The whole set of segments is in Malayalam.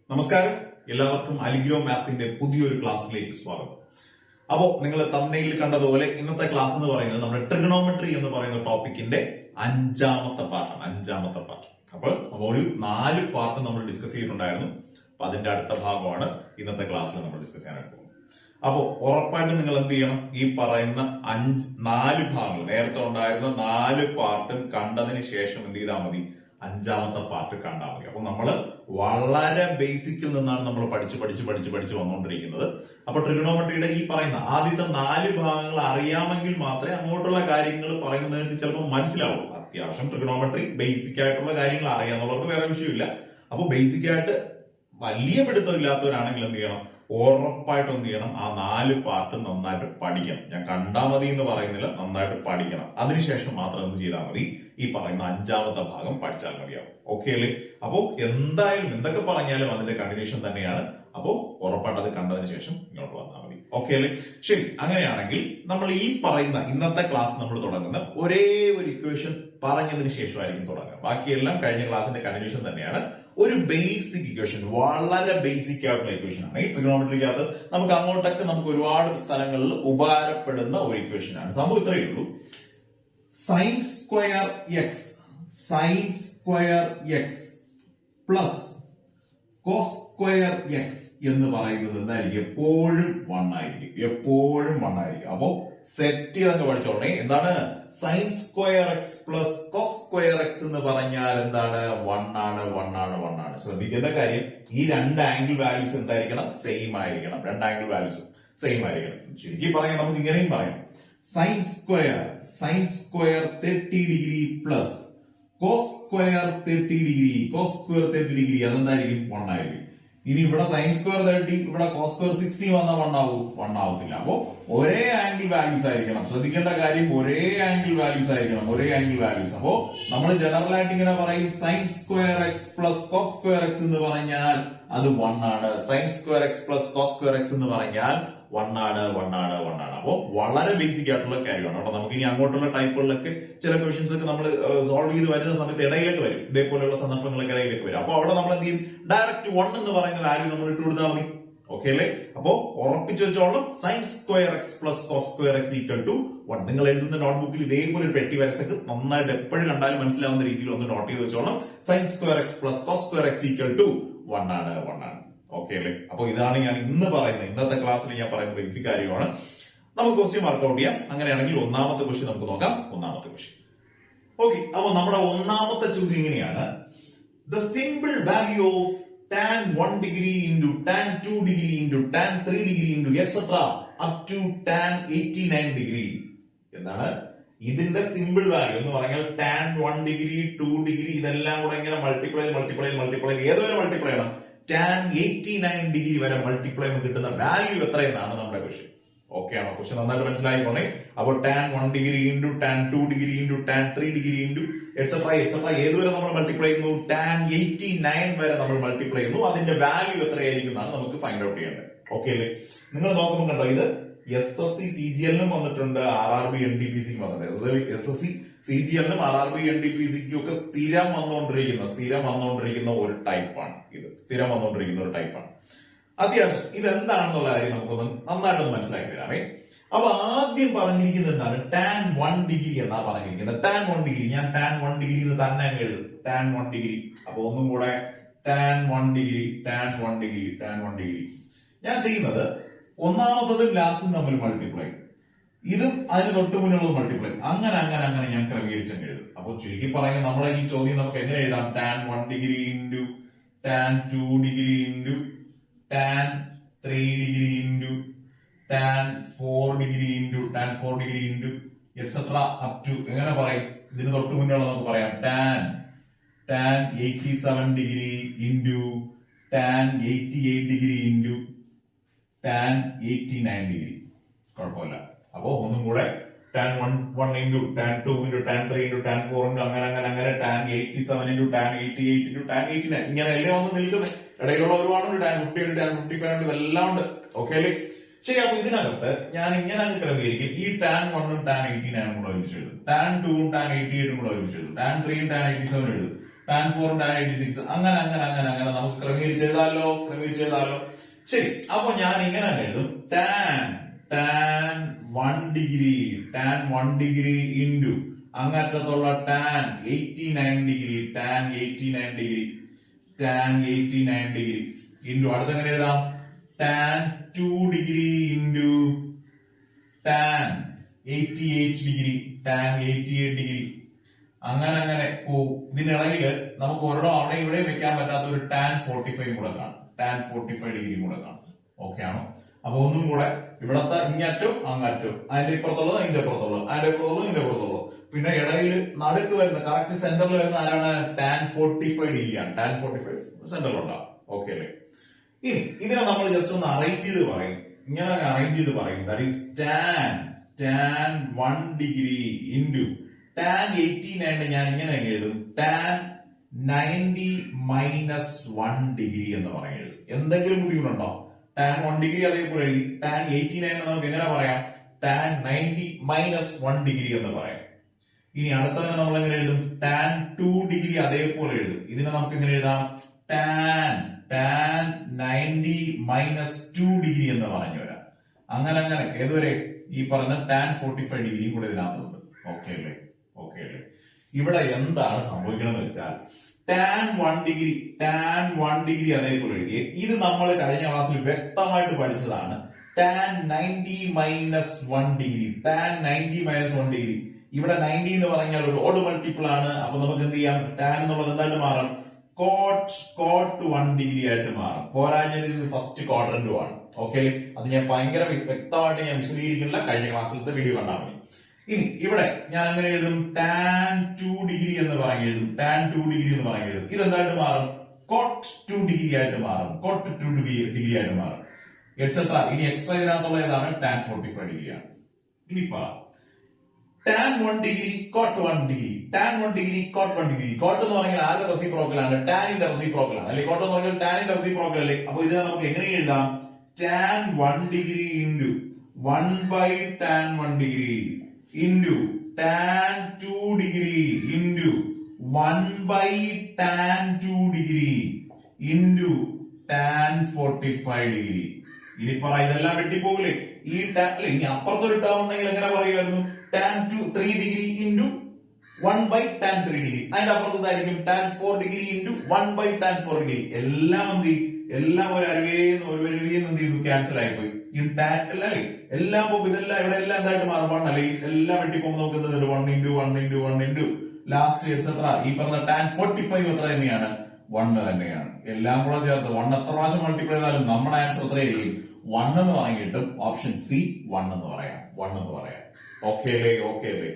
നമസ്കാരം, എല്ലാവർക്കും അലിഗ്രോ മാത്തിന്റെ പുതിയൊരു ക്ലാസ്സിലേക്ക് സ്വാഗതം. അപ്പോ നിങ്ങൾ തംബ്നെയിലിൽ കണ്ടതുപോലെ ഇന്നത്തെ ക്ലാസ് എന്ന് പറയുന്നത് നമ്മുടെ ട്രിഗണോമെട്രി എന്ന് പറയുന്ന ടോപ്പിക്കിന്റെ അഞ്ചാമത്തെ പാർട്ട്. അപ്പോൾ ഒരു 4 പാർട്ട് നമ്മൾ ഡിസ്കസ് ചെയ്തിട്ടുണ്ടായിരുന്നു. അപ്പൊ അതിന്റെ അടുത്ത ഭാഗമാണ് ഇന്നത്തെ ക്ലാസ്സിൽ നമ്മൾ ഡിസ്കസ് ചെയ്യാനായിട്ട് പോകുന്നത്. അപ്പോൾ ഉറപ്പായിട്ടും നിങ്ങൾ എന്ത് ചെയ്യണം, ഈ പറയുന്ന 4 ഭാഗങ്ങൾ, നേരത്തെ ഉണ്ടായിരുന്ന 4 പാർട്ടും കണ്ടതിന് ശേഷം എന്ത് ചെയ്താൽ മതി, 5ാമത്തെ പാർട്ട് കണ്ടാൽ മതി. അപ്പൊ നമ്മൾ വളരെ ബേസിക്കിൽ നിന്നാണ് നമ്മൾ പഠിച്ച് വന്നുകൊണ്ടിരിക്കുന്നത്. അപ്പൊ ട്രിഗണോമെട്രിയുടെ ഈ പറയുന്ന ആദ്യത്തെ 4 ഭാഗങ്ങൾ അറിയാമെങ്കിൽ മാത്രമേ അങ്ങോട്ടുള്ള കാര്യങ്ങൾ പറയുന്നത് ചിലപ്പോൾ മനസ്സിലാവുള്ളൂ. അത്യാവശ്യം ട്രിഗണോമെട്രി ബേസിക് ആയിട്ടുള്ള കാര്യങ്ങൾ അറിയാന്നുള്ളവർക്ക് വേറെ വിഷയമില്ല. അപ്പൊ ബേസിക് ആയിട്ട് വലിയ പിടുത്തം ഇല്ലാത്തവരാണെങ്കിൽ എന്ത് ചെയ്യണം, ഉറപ്പായിട്ടും എന്ത് ചെയ്യണം, ആ 4 പാർട്ട് നന്നായിട്ട് പഠിക്കണം. ഞാൻ കണ്ടാൽ മതി എന്ന് പറയുന്നില്ല, നന്നായിട്ട് പഠിക്കണം. അതിനുശേഷം മാത്രം എന്ത് ചെയ്താൽ മതി, ഈ പറയുന്ന 5ാമത്തെ ഭാഗം പഠിച്ചാൽ മതിയാവും. ഓക്കെ അല്ലേ? അപ്പോ എന്തായാലും എന്തൊക്കെ പറഞ്ഞാലും അതിന്റെ കണ്ടിന്യൂഷൻ തന്നെയാണ്. അപ്പോ ഉറപ്പായിട്ട് അത് കണ്ടതിന് ശേഷം ഇങ്ങോട്ട് വന്നാൽ മതി. ഓക്കെ അല്ലേ? ശരി, അങ്ങനെയാണെങ്കിൽ നമ്മൾ ഈ പറയുന്ന ഇന്നത്തെ ക്ലാസ് നമ്മൾ തുടങ്ങുന്ന ഒരേ ഒരു ഇക്വേഷൻ പറഞ്ഞതിന് ശേഷമായിരിക്കും തുടങ്ങുക. ബാക്കിയെല്ലാം കഴിഞ്ഞ ക്ലാസിന്റെ കണ്ടിന്യൂഷൻ തന്നെയാണ്. ഒരു ബേസിക് ഇക്വേഷൻ, വളരെ ബേസിക് ആയിട്ടുള്ള ഇക്വേഷൻ ആണ്. ഈ ട്രിഗണോമെട്രിക്കകത്ത് നമുക്ക് അങ്ങോട്ടൊക്കെ നമുക്ക് ഒരുപാട് സ്ഥലങ്ങളിൽ ഉപകാരപ്പെടുന്ന ഒരു ഇക്വേഷൻ ആണ്. സംഭവം ഇത്രയേ ഉള്ളൂ. Sine square x plus cos square x എന്ന് പറയുന്നത് എന്തായിരിക്കും, എപ്പോഴും 1 ആയിരിക്കും. അപ്പോ സെറ്റ് ചെയ്തങ്ങ് പഠിച്ചോളേ. എന്താണ് sine square x plus cos square x എന്ന് പറഞ്ഞാൽ എന്താണ്, 1 ആണ്. ശ്രദ്ധിക്കേണ്ട കാര്യം, ഈ 2 ആംഗിൾ വാല്യൂസ് എന്തായിരിക്കണം, സെയിം ആയിരിക്കണം. 2 ആംഗിൾ വാല്യൂസ് സെയിം ആയിരിക്കണം. ചുരുക്കി പറയാം, നമുക്ക് ഇങ്ങനെയും പറയാം, sine square 30 degree plus cos square 30 degree അതെന്തായിരിക്കും, 1 ആയിരിക്കും. ഇനി ഇവിടെ സൈൻ സ്ക്വയർ 30, ഇവിടെ കോസ് സ്ക്വയർ 60 വന്നാൽ 1 ആവത്തില്ല. അപ്പോ ഒരേ ആംഗിൾ വാല്യൂസ് ആയിരിക്കണം. ശ്രദ്ധിക്കേണ്ട കാര്യം, ഒരേ ആംഗിൾ വാല്യൂസ്. അപ്പോ നമ്മൾ ജനറൽ ആയിട്ട് ഇങ്ങനെ പറയും, sine square x plus cos square x എന്ന് പറഞ്ഞാൽ അത് 1 ആണ്. Sine square x plus cos square x എന്ന് പറഞ്ഞാൽ 1 ആണ്. അപ്പോ വളരെ ബേസിക് ആയിട്ടുള്ള കാര്യമാണ് കേട്ടോ. നമുക്ക് ഇനി അങ്ങോട്ടുള്ള ടൈപ്പുകളിലൊക്കെ ചില ക്വസ്റ്റ്യൻസ് ഒക്കെ നമ്മൾ സോൾവ് ചെയ്ത് വരുന്ന സമയത്ത് ഇടയിലേക്ക് വരും, ഇതേപോലെയുള്ള സന്ദർഭങ്ങളൊക്കെ ഇടയിലേക്ക് വരും. അപ്പൊ അവിടെ നമ്മൾ എന്ത് ചെയ്യും, ഡയറക്റ്റ് 1 എന്ന് പറയുന്ന വാല്യൂ നമ്മൾ ഇട്ട് കൊടുത്താൽ മതി. ഓക്കെ അല്ലേ? അപ്പോ ഉറപ്പിച്ചു വെച്ചോളാം, sine square x plus cos square x equal to 1. നിങ്ങൾ എഴുതുന്ന നോട്ട്ബുക്കിൽ ഇതേപോലെ ഒരു പെട്ടി വരച്ചൊക്കെ നന്നായിട്ട് എപ്പോഴും കണ്ടാലും മനസ്സിലാവുന്ന രീതിയിൽ ഒന്ന് നോട്ട് ചെയ്ത് വെച്ചോളാം. Sine square x plus cos square x equal to 1 ആണ്. ഓക്കെ അല്ലേ? അപ്പൊ ഇതാണ് ഞാൻ ഇന്ന് പറയുന്നത്, ഇന്നത്തെ ക്ലാസ്സിൽ ഞാൻ പറയുന്ന ബേസിക് കാര്യമാണ്. നമുക്ക് ക്വസ്റ്റ്യൻ വർക്ക്ഔട്ട് ചെയ്യാം. അങ്ങനെയാണെങ്കിൽ 1ാമത്തെ ക്വസ്റ്റ്യൻ നമുക്ക് നോക്കാം. 1ാമത്തെ ക്വസ്റ്റ്യൻ. ഓക്കെ, അപ്പൊ നമ്മുടെ 1ാമത്തെ ചോദ്യം ഇങ്ങനെയാണ്. The simple value of tan 1 degree into tan 2 degree into tan 3 degree into etc. up to tan 89 degree. എന്താണ് ഇതിന്റെ സിമ്പിൾ വാല്യൂ എന്ന് പറഞ്ഞാൽ tan 1 ഡിഗ്രി 2 ഡിഗ്രി ഇതെല്ലാം കൂടെ ഇങ്ങനെ മൾട്ടിപ്ലൈ ഏതൊരു മൾട്ടിപ്ലൈ ചെയ്യണം, tan 89 ഡിഗ്രി വരെ മൾട്ടിപ്ലൈ കിട്ടുന്ന വാല്യൂ എത്രയെന്നാണ് നമ്മുടെ ക്വസ്റ്റ്യൻ. ഓക്കെ ആണോ? ക്വസ്റ്റ്യൻ നന്നായിട്ട് മനസ്സിലായിക്കോണേ. അപ്പോൾ tan 1 degree into tan 2 degree into tan 3 degree into etcetera ഏതുവരെ നമ്മൾ മൾട്ടിപ്ലൈ ചെയ്യുന്നു, tan 89 വരെ നമ്മൾ മൾട്ടിപ്ലൈ ചെയ്യുന്നു. അതിന്റെ വാല്യൂ എത്രയായിരിക്കും എന്നാണ് നമുക്ക് ഫൈൻഡ് ഔട്ട് ചെയ്യേണ്ടത്. ഓക്കെ അല്ലേ? നിങ്ങൾ നോക്കുമ്പോൾ കണ്ടോ, ഇത് SSC CGL വന്നിട്ടുണ്ട്, RRB NTPC വന്നിട്ടുണ്ട്. SSC CGL RRB NTPC ഒക്കെ സ്ഥിരം വന്നുകൊണ്ടിരിക്കുന്ന ഒരു ടൈപ്പാണ് ഇത്. അത്യാവശ്യം ഇതെന്താണെന്നുള്ള കാര്യം നമുക്കൊന്ന് നന്നായിട്ടൊന്ന് മനസ്സിലാക്കി തരാമേ. അപ്പൊ ആദ്യം പറഞ്ഞിരിക്കുന്നത് എന്താണ്, tan 1 ഡിഗ്രി എന്നാ പറഞ്ഞിരിക്കുന്നത്. tan 1 ഡിഗ്രി ഞാൻ tan 1 ഡിഗ്രി തന്നെ അങ്ങ് എഴുതും. tan 1 degree. അപ്പൊ ഒന്നും കൂടെ tan 1 ഡിഗ്രി. ഞാൻ ചെയ്യുന്നത് 1ാമത്തതും ലാസ്റ്റും തമ്മിൽ മൾട്ടിപ്ലൈ, ഇതും അതിന് തൊട്ട് മുന്നിലുള്ളത് മൾട്ടിപ്ലൈ, അങ്ങനെ ഞാൻ ക്രമീകരിച്ചങ്ങ് എഴുതും. അപ്പൊ ചുരുക്കി പറയുന്നത് നമ്മുടെ ഈ ചോദ്യം നമുക്ക് എങ്ങനെ എഴുതാം, tan 1 degree into tan 2 degree into tan 3 degree into tan 4 degree into etcetera up to എങ്ങനെ പറയും, ഇതിന് തൊട്ട് മുന്നിലുള്ള നമുക്ക് പറയാം tan 87 degree into tan 88 degree into tan 89 degree. കുഴപ്പമില്ല. അപ്പോ ഒന്നും കൂടെ tan 1 into tan 2 into tan 3 into tan 4 into അങ്ങനെ tan 87 into tan 88 into tan 89 ഇങ്ങനെ എല്ലാം ഒന്ന് നിൽക്കുന്നത്. ഇടയിലുള്ള ഒരുപാടുണ്ട്, tan 50 ഉണ്ട്, tan 55 ഉണ്ട്, ഇതെല്ലാം ഉണ്ട്. ഓക്കെ അല്ലേ? ശരി, അപ്പൊ ഇതിനകത്ത് ഞാൻ ഇങ്ങനെ അങ്ങ് ക്രമീകരിക്കും. ഈ tan 1 ഉം tan 89 കൂടെ ഒരുമിച്ച് എഴുതും, tan 2 ഉം tan 88 കൂടെ ഒരുമിച്ച് എഴുതും, tan 3 ഉം tan 87 എഴുതും, tan 4 tan 86 അങ്ങനെ അങ്ങനെ അങ്ങനെ അങ്ങനെ നമുക്ക് ക്രമീകരിച്ചെഴുതാമല്ലോ. ശരി, അപ്പൊ ഞാൻ ഇങ്ങനെ തന്നെ എഴുതും tan 1 ഡിഗ്രി ഇൻറ്റു അങ്ങറ്റത്തുള്ള tan 89 ഡിഗ്രി ഇൻറ്റു അടുത്തെങ്ങനെ എഴുതാം tan 2 degree into tan 88 degree അങ്ങനെ അങ്ങനെ പോകും. ഇതിനിടയിൽ നമുക്ക് ഒരിടം അവിടെ ഇവിടെ വെക്കാൻ പറ്റാത്ത ഒരു tan 45 കൂടെ കാണും. tan 45 ഡിഗ്രി കൂടെ കാണും. ഓക്കെ ആണോ? അപ്പൊ ഒന്നും കൂടെ ഇവിടത്തെ ഇങ്ങറ്റവും അങ്ങറ്റവും അതിന്റെ ഇപ്പുറത്തുള്ളത് അതിന്റെ ഇപ്പുറത്തുള്ളത് പിന്നെ ഇടയിൽ നടുക്ക് വരുന്ന കറക്റ്റ് സെന്ററിൽ വരുന്ന ആരാണ് tan 45 ഡിഗ്രിയാണ്. tan 45 സെന്ററിൽ ഉണ്ടാവും. ഓക്കെ അല്ലേ? ഇനി ഇതിനെ നമ്മൾ ജസ്റ്റ് ഒന്ന് അറേഞ്ച് ചെയ്ത് പറയും. ഇങ്ങനെ അറേഞ്ച് ചെയ്ത് പറയും. That is tan 1 degree into tan 89 ഞാൻ ഇങ്ങനെ എഴുതും tan 90 മൈനസ് 1 ഡിഗ്രി എന്ന് പറയുന്നത്. എന്തെങ്കിലും ബുദ്ധിമുട്ടുണ്ടോ? tan 1 ഡിഗ്രി അതേപോലെ എഴുതി tan 89 നമുക്ക് എങ്ങനെ പറയാം tan 90 മൈനസ് 1 ഡിഗ്രി എന്ന് പറയാം. ഇനി അടുത്തവനെ നമ്മൾ എങ്ങനെ എഴുതും tan 2 ഡിഗ്രി അതേപോലെ എഴുതും. ഇതിനെ നമുക്ക് എങ്ങനെ എഴുതാം tan 90 മൈനസ് 2 ഡിഗ്രി എന്ന് പറഞ്ഞു വരാം. അങ്ങനെ അങ്ങനെ ഏതുവരെ ഈ പറഞ്ഞ tan 45 ഡിഗ്രിയും കൂടെ ഇതിനകത്തുണ്ട്. ഓക്കെ അല്ലേ? ഇവിടെ എന്താണ് സംഭവിക്കണമെന്ന് വെച്ചാൽ tan 1 ഡിഗ്രി അതേപോലെ എഴുതിയ ഇത് നമ്മൾ കഴിഞ്ഞ ക്ലാസ്സിൽ വ്യക്തമായിട്ട് പഠിച്ചതാണ്. tan 90 മൈനസ് 1 ഡിഗ്രി ഇവിടെ 90 എന്ന് പറഞ്ഞാൽ ഒരു ഓഡ് മൾട്ടിപ്പിൾ ആണ്. അപ്പൊ നമുക്ക് എന്ത് ചെയ്യാം tan എന്നുള്ളത് എന്തായിട്ട് മാറും cot 1 ഡിഗ്രി ആയിട്ട് മാറും. പോരാഞ്ഞത് ഇത് ഫസ്റ്റ് ക്വാഡ്രന്റും ആണ്. ഓക്കെ അല്ലേ? അത് ഞാൻ ഭയങ്കര വ്യക്തമായിട്ട് ഞാൻ വിശദീകരിക്കുന്നില്ല, കഴിഞ്ഞ ക്ലാസ്സിലത്തെ വീഡിയോ കണ്ടാൽ മതി. ഇനി ഇവിടെ ഞാൻ അങ്ങനെ എഴുതും tan 2 ഡിഗ്രി എന്ന് പറഞ്ഞ് എഴുതും. ഇതെന്തായിട്ട് മാറും cot 2 ഡിഗ്രി ആയിട്ട് മാറും. എക്സെട്രാ. ഇനി എക്സ്ട്രാ ഇതിനകത്തുള്ള ഏതാണ് tan 45 ഡിഗ്രിയാണ്. ഇനി പറ tan 1 degree cot 1 degree cot എന്ന് പറഞ്ഞാൽ ആരുടെ റെസിപ്രോക്കൽ ആണ്? ടാനിന്റെ റെസിപ്രോക്കൽ ആണ് അല്ലെ? cot എന്ന് പറഞ്ഞാൽ ടാനിന്റെ റെസിപ്രോക്കൽ അല്ലേ? അപ്പൊ ഇതിനെ നമുക്ക് എങ്ങനെ എഴുതാം tan 1 degree into 1/tan 1 degree into tan 2 degree into 1/tan 2 degree into tan 45 degree. ഇനി പറ ഇതെല്ലാം വെട്ടിപ്പോകില്ലേ? ഈ അല്ലെ ഇനി അപ്പുറത്തൊരു ടേം ഉണ്ടെങ്കിൽ എങ്ങനെ പറയുമായിരുന്നു tan 3 degree into 1/tan 3 degree. അതിന്റെ അപ്പുറത്തായിരിക്കും tan 4 degree into 1/tan 4 degree. എല്ലാം ഒരു അരുവേന്ന് എന്ത് ചെയ്തു ക്യാൻസൽ ആയിപ്പോയി. ഈ tan അല്ലേ എല്ലാം പോകും. ഇതെല്ലാം ഇവിടെ എല്ലാം എന്തായിട്ട് മാറും 1 അല്ലെ? എല്ലാം വെട്ടിപ്പോകുമ്പോൾ നമുക്ക് എന്തുണ്ട് 1 ഇൻറ്റു ലാസ്റ്റ് എക്സെട്രാ. ഈ പറഞ്ഞ tan 45 എത്ര തന്നെയാണ് 1 തന്നെയാണ്. എല്ലാം കൂടെ ചേർത്ത് 1 എത്ര പ്രാവശ്യം മൾട്ടിപ്ലൈ ചെയ്താലും നമ്മുടെ ആൻസർ എത്രയായിരിക്കും 1 എന്ന് പറഞ്ഞിട്ടും ഓപ്ഷൻ സി 1 എന്ന് പറയാം. ഓക്കെ അല്ലേ?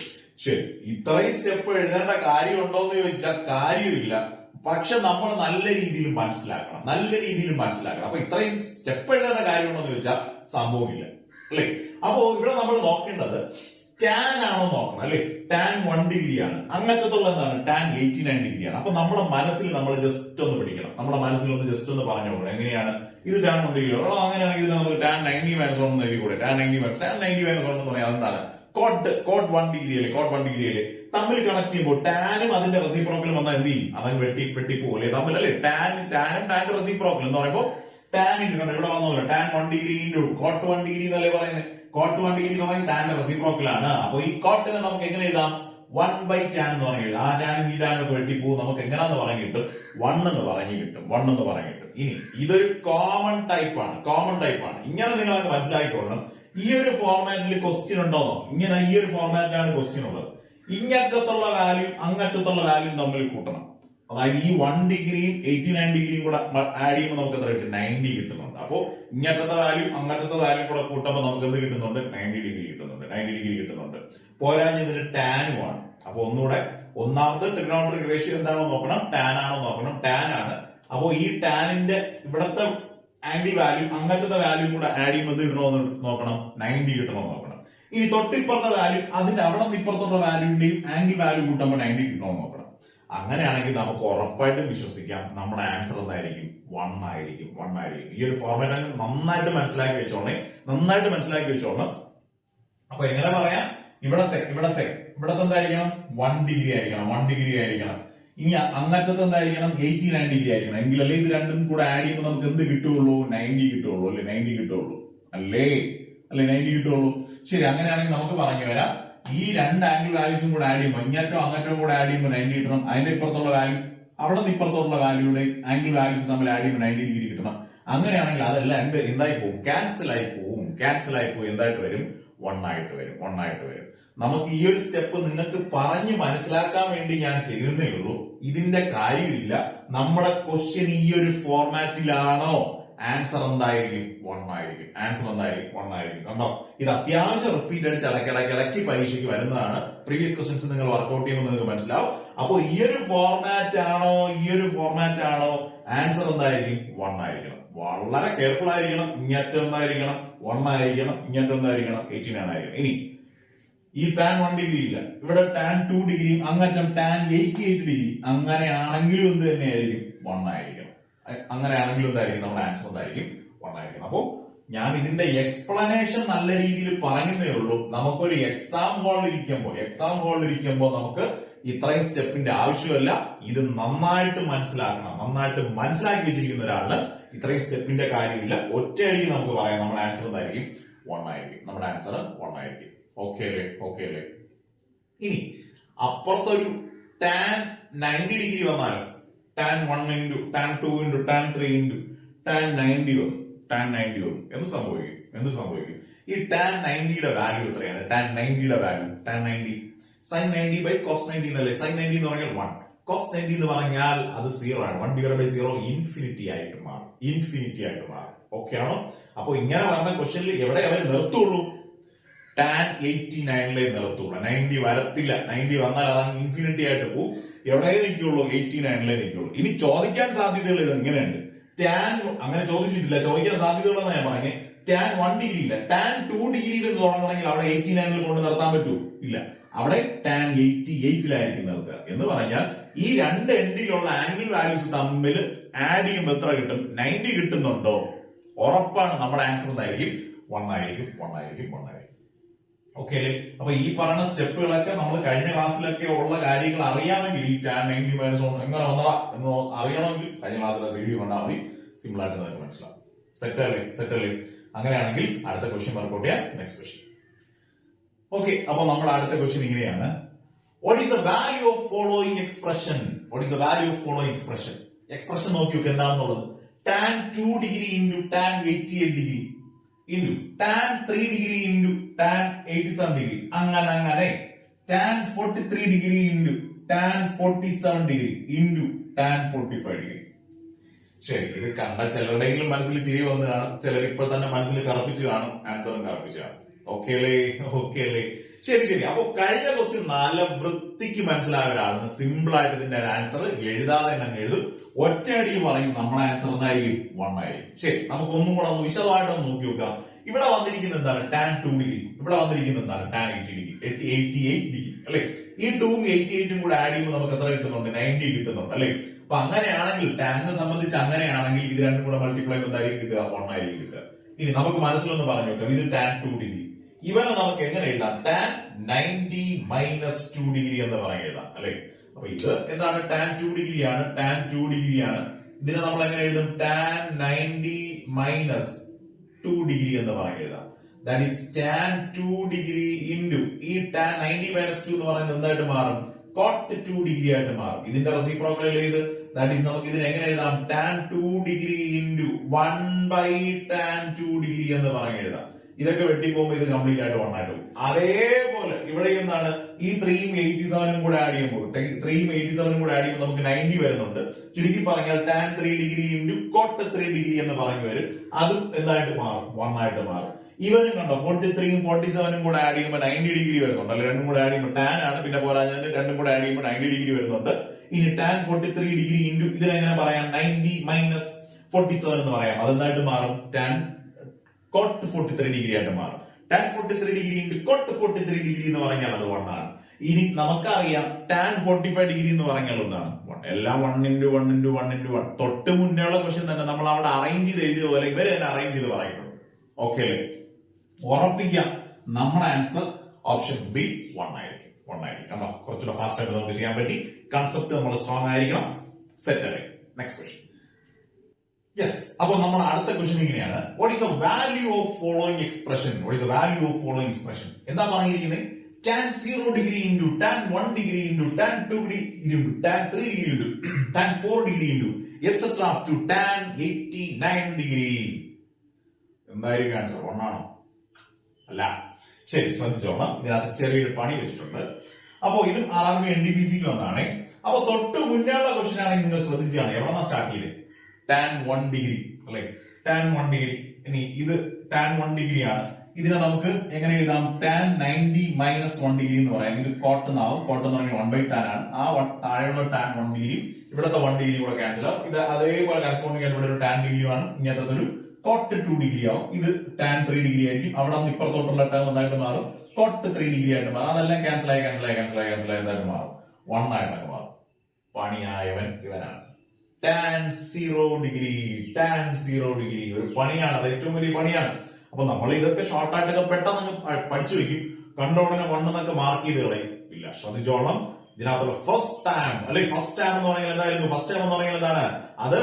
ശരി, ഇത്രയും സ്റ്റെപ്പ് എഴുതേണ്ട കാര്യമുണ്ടോ എന്ന് ചോദിച്ചാൽ കാര്യമില്ല. പക്ഷെ നമ്മൾ നല്ല രീതിയിൽ മനസ്സിലാക്കണം. അപ്പൊ ഇത്രയും സ്റ്റെപ്പ് എഴുതേണ്ട കാര്യമുണ്ടോ എന്ന് ചോദിച്ചാൽ സംഭവമില്ല അല്ലേ? അപ്പോ ഇവിടെ നമ്മൾ നോക്കേണ്ടത് tan ആണോ നോക്കണം അല്ലെ? tan 1 ഡിഗ്രിയാണ്. അങ്ങനത്തുള്ള എന്താണ് tan 89 ഡിഗ്രിയാണ്. അപ്പൊ നമ്മുടെ മനസ്സിൽ നമ്മൾ ജസ്റ്റ് ഒന്ന് പിടിക്കണം. ജസ്റ്റ് ഒന്ന് പറഞ്ഞു കൊടുക്കണം. എങ്ങനെയാണ് ഇത് tan 1 ഡിഗ്രി? അങ്ങനെയാണെങ്കിൽ ഇത് നമുക്ക് tan 90 മൈനസ് 1 എന്ന് എഴുതിക്കൂടെ? tan 90 മൈനസ് 1 എന്ന് പറയാം. അതെന്താണ് cot 1 ഡിഗ്രി അല്ലേ? തമ്മിൽ കണക്ട് ചെയ്യുമ്പോൾ ടാനും അതിന്റെ റെസിപ്രോക്കലും വന്നാൽ എന്ത് ചെയ്യും? അതങ്ങ് വെട്ടിപ്പോകല്ലേ തമ്മിൽ അല്ലെ? ടാനും ടാന്റെ റെസിപ്രോക്കൽ എന്ന് പറയുമ്പോൾ tan ഇവിടെ വന്നല്ലോ tan 1 degree into cot 1 degree എന്നല്ലേ പറയുന്നത്? cot 1 ഡിഗ്രി എന്ന് പറയുന്നത് ടാന്റെ റെസിപ്രോക്കൽ ആണ്. അപ്പൊ ഈ കോട്ടിനെ നമുക്ക് എങ്ങനെ എഴുതാം 1/tan എന്ന് പറഞ്ഞു എഴുതാം. ആ ടാനും ഈ ടാനും ഒക്കെ വെട്ടിപ്പോകും. നമുക്ക് എങ്ങനെയാന്ന് പറഞ്ഞു കിട്ടും 1 എന്ന് പറഞ്ഞു കിട്ടും. ഇനി ഇതൊരു കോമൺ ടൈപ്പ് ആണ്. ഇങ്ങനെ നിങ്ങൾ അങ്ങ് മനസ്സിലാക്കിക്കൊള്ളണം. ഈ ഒരു ഫോർമാറ്റിൽ ക്വസ്റ്റ്യൻ ഉണ്ടോന്നോ? ഈ ഒരു ഫോർമാറ്റിലാണ് ക്വസ്റ്റ്യൻ ഉള്ളത്. ഇങ്ങറ്റത്തുള്ള വാല്യൂ അങ്ങറ്റത്തുള്ള വാല്യൂ തമ്മിൽ കൂട്ടണം. അതായത് ഈ 1 ഡിഗ്രിയും 89 ഡിഗ്രിയും കൂടെ ആഡ് ചെയ്യുമ്പോൾ നമുക്ക് എത്ര കിട്ടും 90 കിട്ടുന്നുണ്ട്. അപ്പോ ഇങ്ങറ്റത്തെ വാല്യൂ അങ്ങറ്റത്തെ വാല്യൂ കൂടെ കൂട്ടുമ്പോൾ നമുക്ക് എന്ത് കിട്ടുന്നുണ്ട് 90 ഡിഗ്രി കിട്ടുന്നുണ്ട്. പോരാഞ്ഞതിന് ടാനും ആണ്. അപ്പൊ ഒന്നാമത്തെ ട്രിഗണോമെട്രിക് റേഷ്യോ എന്താണോ നോക്കണം, ടാൻ ആണോ നോക്കണം. ടാൻ ആണ്. അപ്പോ ഈ ടാനിന്റെ ഇവിടത്തെ ആംഗിൾ വാല്യൂ അങ്ങനത്തെ വാല്യൂ കൂടെ ആഡ് ചെയ്യുമ്പോൾ എന്ത് കിട്ടണമെന്ന് നോക്കണം 90 കിട്ടണമെന്ന് നോക്കണം. ഇനി തൊട്ടിപ്പുറത്തെ വാല്യൂ അതിന്റെ അവിടെ നിന്ന് ഇപ്പുറത്തുള്ള വാല്യൂന്റെയും ആംഗിൾ വാല്യൂ കൂട്ടുമ്പോൾ 90 കിട്ടണമെന്ന് നോക്കണം. അങ്ങനെയാണെങ്കിൽ നമുക്ക് ഉറപ്പായിട്ടും വിശ്വസിക്കാം നമ്മുടെ ആൻസർ എന്തായിരിക്കും 1 ആയിരിക്കും. ഈ ഒരു ഫോർമാറ്റ് നന്നായിട്ട് മനസ്സിലാക്കി വെച്ചോളണം. അപ്പൊ എങ്ങനെ പറയാം ഇവിടത്തെ എന്തായിരിക്കണം 1 ഡിഗ്രി ആയിരിക്കണം. ഇനി അങ്ങറ്റത്ത് എന്തായിരിക്കണം 89 ഡിഗ്രി ആയിരിക്കണം എങ്കിലല്ലേ ഇത് രണ്ടും കൂടെ ആഡ് ചെയ്യുമ്പോൾ നമുക്ക് എന്ത് കിട്ടുള്ളൂ 90 കിട്ടുള്ളൂ അല്ലെ 90 കിട്ടുള്ളൂ അല്ലേ 90 കിട്ടുള്ളൂ. ശരി, അങ്ങനെയാണെങ്കിൽ നമുക്ക് പറഞ്ഞു വരാം ഈ രണ്ട് ആംഗിൾ വാല്യൂസും കൂടെ ആഡ് ചെയ്യുമ്പോൾ ഇങ്ങറ്റവും അങ്ങറ്റവും കൂടെ ആഡ് ചെയ്യുമ്പോൾ 90 കിട്ടണം. അതിന്റെ ഇപ്പുറത്തുള്ള വാല്യൂ അവിടെ നിന്ന് ഇപ്പുറത്തുള്ള വാല്യൂടെ ആംഗിൾ വാല്യൂസ് തമ്മിൽ ആഡ് ചെയ്യുമ്പോൾ 90 ഡിഗ്രി കിട്ടണം. അങ്ങനെയാണെങ്കിൽ അതെല്ലാം എന്തായി പോകും? ക്യാൻസൽ ആയി പോകും. എന്തായിട്ട് വരും? 1 ആയിട്ട് വരും. നമുക്ക് ഈ ഒരു സ്റ്റെപ്പ് നിങ്ങൾക്ക് പറഞ്ഞ് മനസ്സിലാക്കാൻ വേണ്ടി ഞാൻ ചെയ്യുന്നേ ഉള്ളൂ. ഇതിന്റെ കാര്യമില്ല. നമ്മുടെ ക്വസ്റ്റ്യൻ ഈ ഒരു ഫോർമാറ്റിലാണോ? ആൻസർ എന്തായിരിക്കും? 1 ആയിരിക്കും. കണ്ടോ, ഇത് അത്യാവശ്യം റിപ്പീറ്റ് അടിച്ച് ഇടയ്ക്കിടയ്ക്ക് പരീക്ഷയ്ക്ക് വരുന്നതാണ്. പ്രീവിയസ് ക്വസ്റ്റ്യൻസ് നിങ്ങൾ വർക്ക്ഔട്ട് ചെയ്യുമ്പോൾ നിങ്ങൾക്ക് മനസ്സിലാവും. അപ്പോ ഈ ഒരു ഫോർമാറ്റ് ആണോ ആൻസർ എന്തായിരിക്കും? 1 ആയിരിക്കണം. വളരെ കെയർഫുൾ ആയിരിക്കണം. ഇങ്ങറ്റം എന്തായിരിക്കണം? 1 ആയിരിക്കണം. ഇങ്ങറ്റം എന്തായിരിക്കണം? 89 ആയിരിക്കണം. ഇനി ഈ ടാൻ 1 ഡിഗ്രി ഇല്ല, ഇവിടെ ടാൻ 2 ഡിഗ്രി, അങ്ങറ്റം ടാൻ 88 ഡിഗ്രി. അങ്ങനെയാണെങ്കിലും എന്ത് തന്നെയായിരിക്കും? 1 ആയിരിക്കണം. അങ്ങനെയാണെങ്കിലും എന്തായിരിക്കും? നമ്മുടെ ആൻസർ എന്തായിരിക്കും? 1 ആയിരിക്കണം. അപ്പോ ഞാൻ ഇതിന്റെ എക്സ്പ്ലനേഷൻ നല്ല രീതിയിൽ പറയുന്നേ ഉള്ളൂ. നമുക്കൊരു എക്സാം ഹോളിൽ ഇരിക്കുമ്പോൾ നമുക്ക് ഇത്രയും സ്റ്റെപ്പിന്റെ ആവശ്യമല്ല. ഇത് നന്നായിട്ട് മനസ്സിലാക്കി വെച്ചിരിക്കുന്ന ഒരാളിന് ഇത്രയും സ്റ്റെപ്പിന്റെ കാര്യമില്ല. ഒറ്റയടിക്ക് നമുക്ക് പറയാം നമ്മുടെ ആൻസർ എന്തായിരിക്കും? 1 ആയിരിക്കും. നമ്മുടെ ആൻസർ 1 ആയിരിക്കും. ഓക്കെ അല്ലേ? ഇനി അപ്പുറത്തൊരു ടാൻ 90 ഡിഗ്രി വന്നാലോ? Tan 1 into tan 2 into tan 3 into tan 90 വന്നു. എന്ത് സംഭവിക്കും? ഈ ടാൻ 90യുടെ വാല്യൂ എത്രയാണ്? ടാൻ 90 സൈൻ 90 ബൈ കോസ് 90 എന്നല്ലേ? സൈൻ 90 എന്ന് പറഞ്ഞാൽ 1, കോസ് 90 എന്ന് പറഞ്ഞാൽ അത് 0 ആണ്. 1/0 ഇൻഫിനിറ്റി ആയിട്ട് മാറും. ഓക്കെ ആണോ? അപ്പൊ ഇങ്ങനെ പറഞ്ഞ ക്വസ്റ്റ്യനിൽ എവിടെ അവർ നിർത്തുള്ളൂ? ടാൻ 89 നിർത്തുള്ളൂ. 90 വരത്തില്ല. 90 വന്നാൽ അത് ഇൻഫിനിറ്റി ആയിട്ട് പോകും. എവിടെ നിൽക്കുള്ളൂ? 89 നിൽക്കുള്ളൂ. ഇനി ചോദിക്കാൻ സാധ്യതകൾ ഇത് എങ്ങനെയുണ്ട്? ടാൻ അങ്ങനെ ചോദിച്ചിട്ടില്ല. ചോദിക്കാൻ സാധ്യതകളെന്ന് ഞാൻ പറഞ്ഞേ. ടാൻ 1 ഡിഗ്രി ഇല്ല, ടാൻ 2 ഡിഗ്രിയിൽ തുടങ്ങണമെങ്കിൽ അവിടെ 89 കൊണ്ട് നിർത്താൻ പറ്റൂ? ഇല്ല. അവിടെ ടാൻ 88 നിർത്തുക. എന്ന് പറഞ്ഞാൽ ഈ രണ്ട് എൻഡിലുള്ള ആംഗിൾ വാല്യൂസ് തമ്മിൽ ആഡ് ചെയ്യുമ്പോൾ എത്ര കിട്ടും? 90 കിട്ടുന്നുണ്ടോ? ഉറപ്പാണ്. നമ്മുടെ ആൻസർ എന്തായിരിക്കും? 1 ആയിരിക്കും. ഓക്കെ അല്ലേ? അപ്പൊ ഈ പറയുന്ന സ്റ്റെപ്പുകളൊക്കെ നമ്മൾ കഴിഞ്ഞ ക്ലാസ്സിലൊക്കെ ഉള്ള കാര്യങ്ങൾ അറിയാമെങ്കിൽ ഈ ടാൻ 90 - 1 എങ്ങനെ വന്നതാ എന്ന് അറിയണമെങ്കിൽ കഴിഞ്ഞ ക്ലാസ്സിലെ വീഡിയോ കണ്ടാൽ മതി. സിമ്പിൾ ആയിട്ട് നിങ്ങൾക്ക് മനസ്സിലാവും. സെറ്റ് അല്ലേ? അങ്ങനെയാണെങ്കിൽ അടുത്ത ക്വസ്റ്റ്യൻ വർക്ക്ഔട്ട് ചെയ്യാം. Next question. ഓക്കെ, അപ്പൊ നമ്മുടെ അടുത്ത ക്വസ്റ്റ്യൻ ഇങ്ങനെയാണ്. What is the value of following expression? Expression നോക്കി നോക്ക് എന്താണെന്നുള്ളത്. Tan 2 degree into tan 88 degree into tan 3 degree into tan 87 degree. അങ്ങനെ tan 43 degree into tan 47 degree into tan 45 degree. ശരി, ഇത് കണ്ട ചിലരുടെയെങ്കിലും മനസ്സിൽ ചിരി വന്ന് കാണും. ചിലർ ഇപ്പോൾ തന്നെ മനസ്സിൽ കറപ്പിച്ച് കാണും. ആൻസറും കറപ്പിച്ച് കാണും. ഓക്കെ അല്ലേ? ശരി. അപ്പൊ കഴിഞ്ഞ ക്വസ്റ്റ്യൻ നല്ല വൃത്തിക്ക് മനസ്സിലായ ഒരാളാണ് സിമ്പിൾ ആയിട്ട് ഇതിന്റെ ആൻസർ എഴുതാതെ തന്നെ എഴുതും. ഒറ്റയടി പറയും നമ്മുടെ ആൻസർ എന്തായിരിക്കും? 1 ആയിരിക്കും. ശരി, നമുക്ക് ഒന്നും കൂടെ വിശദമായിട്ടൊന്ന് നോക്കി നോക്കാം. ഇവിടെ വന്നിരിക്കുന്നത് എന്താണ്? Tan 2 degree. ഇവിടെ വന്നിരിക്കുന്നത് എന്താണ്? ടാൻ 88 ഡിഗ്രി അല്ലെ? ഈ 2ഉം 88ഉം കൂടെ ആഡ് ചെയ്യുമ്പോൾ നമുക്ക് എത്ര കിട്ടുന്നുണ്ട്? 90 കിട്ടുന്നുണ്ട് അല്ലെ? അപ്പൊ അങ്ങനെയാണെങ്കിൽ ടാനിനെ സംബന്ധിച്ച് അങ്ങനെയാണെങ്കിൽ ഇത് രണ്ടും കൂടെ മൾട്ടിപ്ലൈ എന്തായിരിക്കും കിട്ടുക? 1 ആയിരിക്കും കിട്ടുക. ഇനി നമുക്ക് മനസ്സിലൊന്ന് പറഞ്ഞു നോക്കാം. ഇത് ടാൻ 2 ഡിഗ്രി. ഇവനെ നമുക്ക് എങ്ങനെ എഴുതാം? ടാൻ 90 - 2 ഡിഗ്രി എന്ന് പറഞ്ഞ് എഴുതാം അല്ലെ? അപ്പൊ ഇത് എന്താണ്? ടാൻ 2 ഡിഗ്രിയാണ്. ഇതിനെ നമ്മൾ എങ്ങനെ എഴുതും? ടാൻ 90 - 2 ഡിഗ്രി എന്ന് പറഞ്ഞ് എഴുതാം. That is tan 2 degree into ഈ ടാൻ 90 - 2 എന്ന് പറയുന്നത് എന്തായിട്ട് മാറും? കോട്ട് 2 ഡിഗ്രി ആയിട്ട് മാറും. ഇതിന്റെ റെസിപ്രോക്കൽ അല്ലേ ഇത്? ദാറ്റ് ഈസ് നമുക്ക് ഇതിനെ എങ്ങനെ എഴുതാം? Tan 2 degree into 1/tan 2 degree എന്ന് പറഞ്ഞ് എഴുതാം. ഇതൊക്കെ വെട്ടിപ്പോകുമ്പോൾ ഇത് കംപ്ലീറ്റ് ആയിട്ട് 1 ആയിട്ട് പോകും. അതേപോലെ ഇവിടെ എന്താണ്? ഈ 3ഉം 87ഉം കൂടെ ആഡ് ചെയ്യുമ്പോൾ നമുക്ക് 90 വരുന്നുണ്ട്. ചുരുക്കി പറഞ്ഞാൽ tan 3 degree into coat 3 degree എന്ന് പറഞ്ഞു വരും. അതും എന്തായിട്ട് മാറും? 1 ആയിട്ട് മാറും. ഇവനും കണ്ടോ 43ഉം 47ഉം കൂടെ ആഡ് ചെയ്യുമ്പോൾ 90 ഡിഗ്രി വരുന്നുണ്ട് അല്ലെ? രണ്ടും കൂടെ ആഡ് ചെയ്യുമ്പോൾ ടാൻ ആണ്, പിന്നെ പോരാഞ്ഞാൽ രണ്ടും കൂടെ ആഡ് ചെയ്യുമ്പോൾ 90 ഡിഗ്രി വരുന്നുണ്ട്. ഇനി ടാൻ 43 ഡിഗ്രി ഇൻറ്റു ഇതിനെങ്ങനെ പറയാം? 90 - 47 എന്ന് പറയാം. അതെന്തായിട്ട് മാറും? ടാൻ കോട്ട് 43 ഡിഗ്രി ആയിട്ട് മാറും. Tan 43 degree into coat 43 degree എന്ന് പറഞ്ഞാൽ അത് 1 ആണ്. ഇനി നമുക്കറിയാം ടാൻ 45 ഡിഗ്രി എന്ന് പറഞ്ഞാൽ ഒന്നാണ് 1. എല്ലാം 1 തൊട്ട് മുന്നേ ഉള്ള ക്വസ്റ്റ്യൻ തന്നെ നമ്മൾ അവിടെ അറേഞ്ച് ചെയ്ത് എഴുതിയ പോലെ ഇവര് തന്നെ അറേഞ്ച് ചെയ്ത് പറയുന്നുണ്ട്. ഓക്കെ അല്ലേ? ഉറപ്പിക്കാം നമ്മുടെ ആൻസർ ഓപ്ഷൻ ബി 1 ആയിരിക്കും. 1 ആയിരിക്കും. കണ്ടോ, കുറച്ചുകൂടെ ഫാസ്റ്റ് ആയിട്ട് നമുക്ക് ചെയ്യാൻ പറ്റി. കൺസെപ്റ്റ് നമ്മൾ സ്ട്രോങ് ആയിരിക്കണം. സെറ്റ് അല്ലേ? Next question. യെസ്, അപ്പൊ നമ്മുടെ അടുത്ത ക്വസ്റ്റ്യൻ ഇങ്ങനെയാണ്. What is the value of following expression? What is the value of following expression? എന്താ പറഞ്ഞിരിക്കുന്നത്? tan 0 degree into tan 1 degree into tan 2 degree into tan 3 degree into tan 4 degree into etc. up to tan 89 degree. എന്തായിരിക്കും ആൻസർ? 1 ആണോ? അല്ല. ശരി, ശ്രദ്ധിച്ചോളാം. ഇതിനകത്ത് ചെറിയൊരു പണി വെച്ചിട്ടുണ്ട്. അപ്പോ ഇത് RRB NTPC വന്നാണ്. അപ്പൊ തൊട്ട് മുന്നേയുള്ള ക്വസ്റ്റ്യൻ ആണെങ്കിൽ നിങ്ങൾ ശ്രദ്ധിച്ചാണ് എവിടെന്നാ സ്റ്റാർട്ട് ചെയ്തത്? tan 1 degree അല്ലെ? tan 1 degree. ഇനി ഇത് tan 1 degree ആണ്. ഇതിനെ നമുക്ക് എങ്ങനെ എഴുതാം? tan 90 minus 1 degree എന്ന് പറയാം. ഇത് കോട്ട് എന്നാവും. കോട്ട് എന്ന് പറഞ്ഞാൽ 1/tan ആണ്. ആ താഴെയുള്ള tan 1 degree ഇവിടുത്തെ 1 degree കൂടെ ക്യാൻസൽ ആവും. ഇത് അതേപോലെ കറസ്പോണ്ടിങ് ആയിട്ട് ഇവിടെ ഒരു tan degree ആണ്. ഇങ്ങനത്തെ ഒരു കോട്ട് 2 degree ആവും. ഇത് tan 3 degree ആയിരിക്കും. അവിടെ നിന്ന് ഇപ്പുറത്തോട്ടുള്ള ടേം എന്തായിട്ട് മാറും? കോട്ട് 3 degree ആയിട്ട് മാറും. അതെല്ലാം ക്യാൻസൽ ആയി എന്തായിട്ട് മാറും? 1 ആയിട്ടൊക്കെ മാറും. പണിയായവൻ ഇവനാണ്. tan 0 degree ഒരു പണിയാണ്. അത് ഏറ്റവും വലിയ പണിയാണ്. അപ്പൊ നമ്മൾ ഇതൊക്കെ ഷോർട്ട് ആയിട്ടൊക്കെ പെട്ടെന്ന് പഠിച്ചു വെക്കും. കണ്ട ഉടനെ 1 എന്നൊക്കെ മാർക്ക് ചെയ്ത് കളയും. ഇല്ല, ശ്രദ്ധിച്ചോളണം. ഇതിനകത്തുള്ള ഫസ്റ്റ് ടൈം അല്ലെ, ഫസ്റ്റ് ടൈം എന്ന് പറഞ്ഞാൽ എന്തായിരുന്നു? ഫസ്റ്റ് ടൈം എന്ന് പറഞ്ഞാൽ എന്താണ്? അത്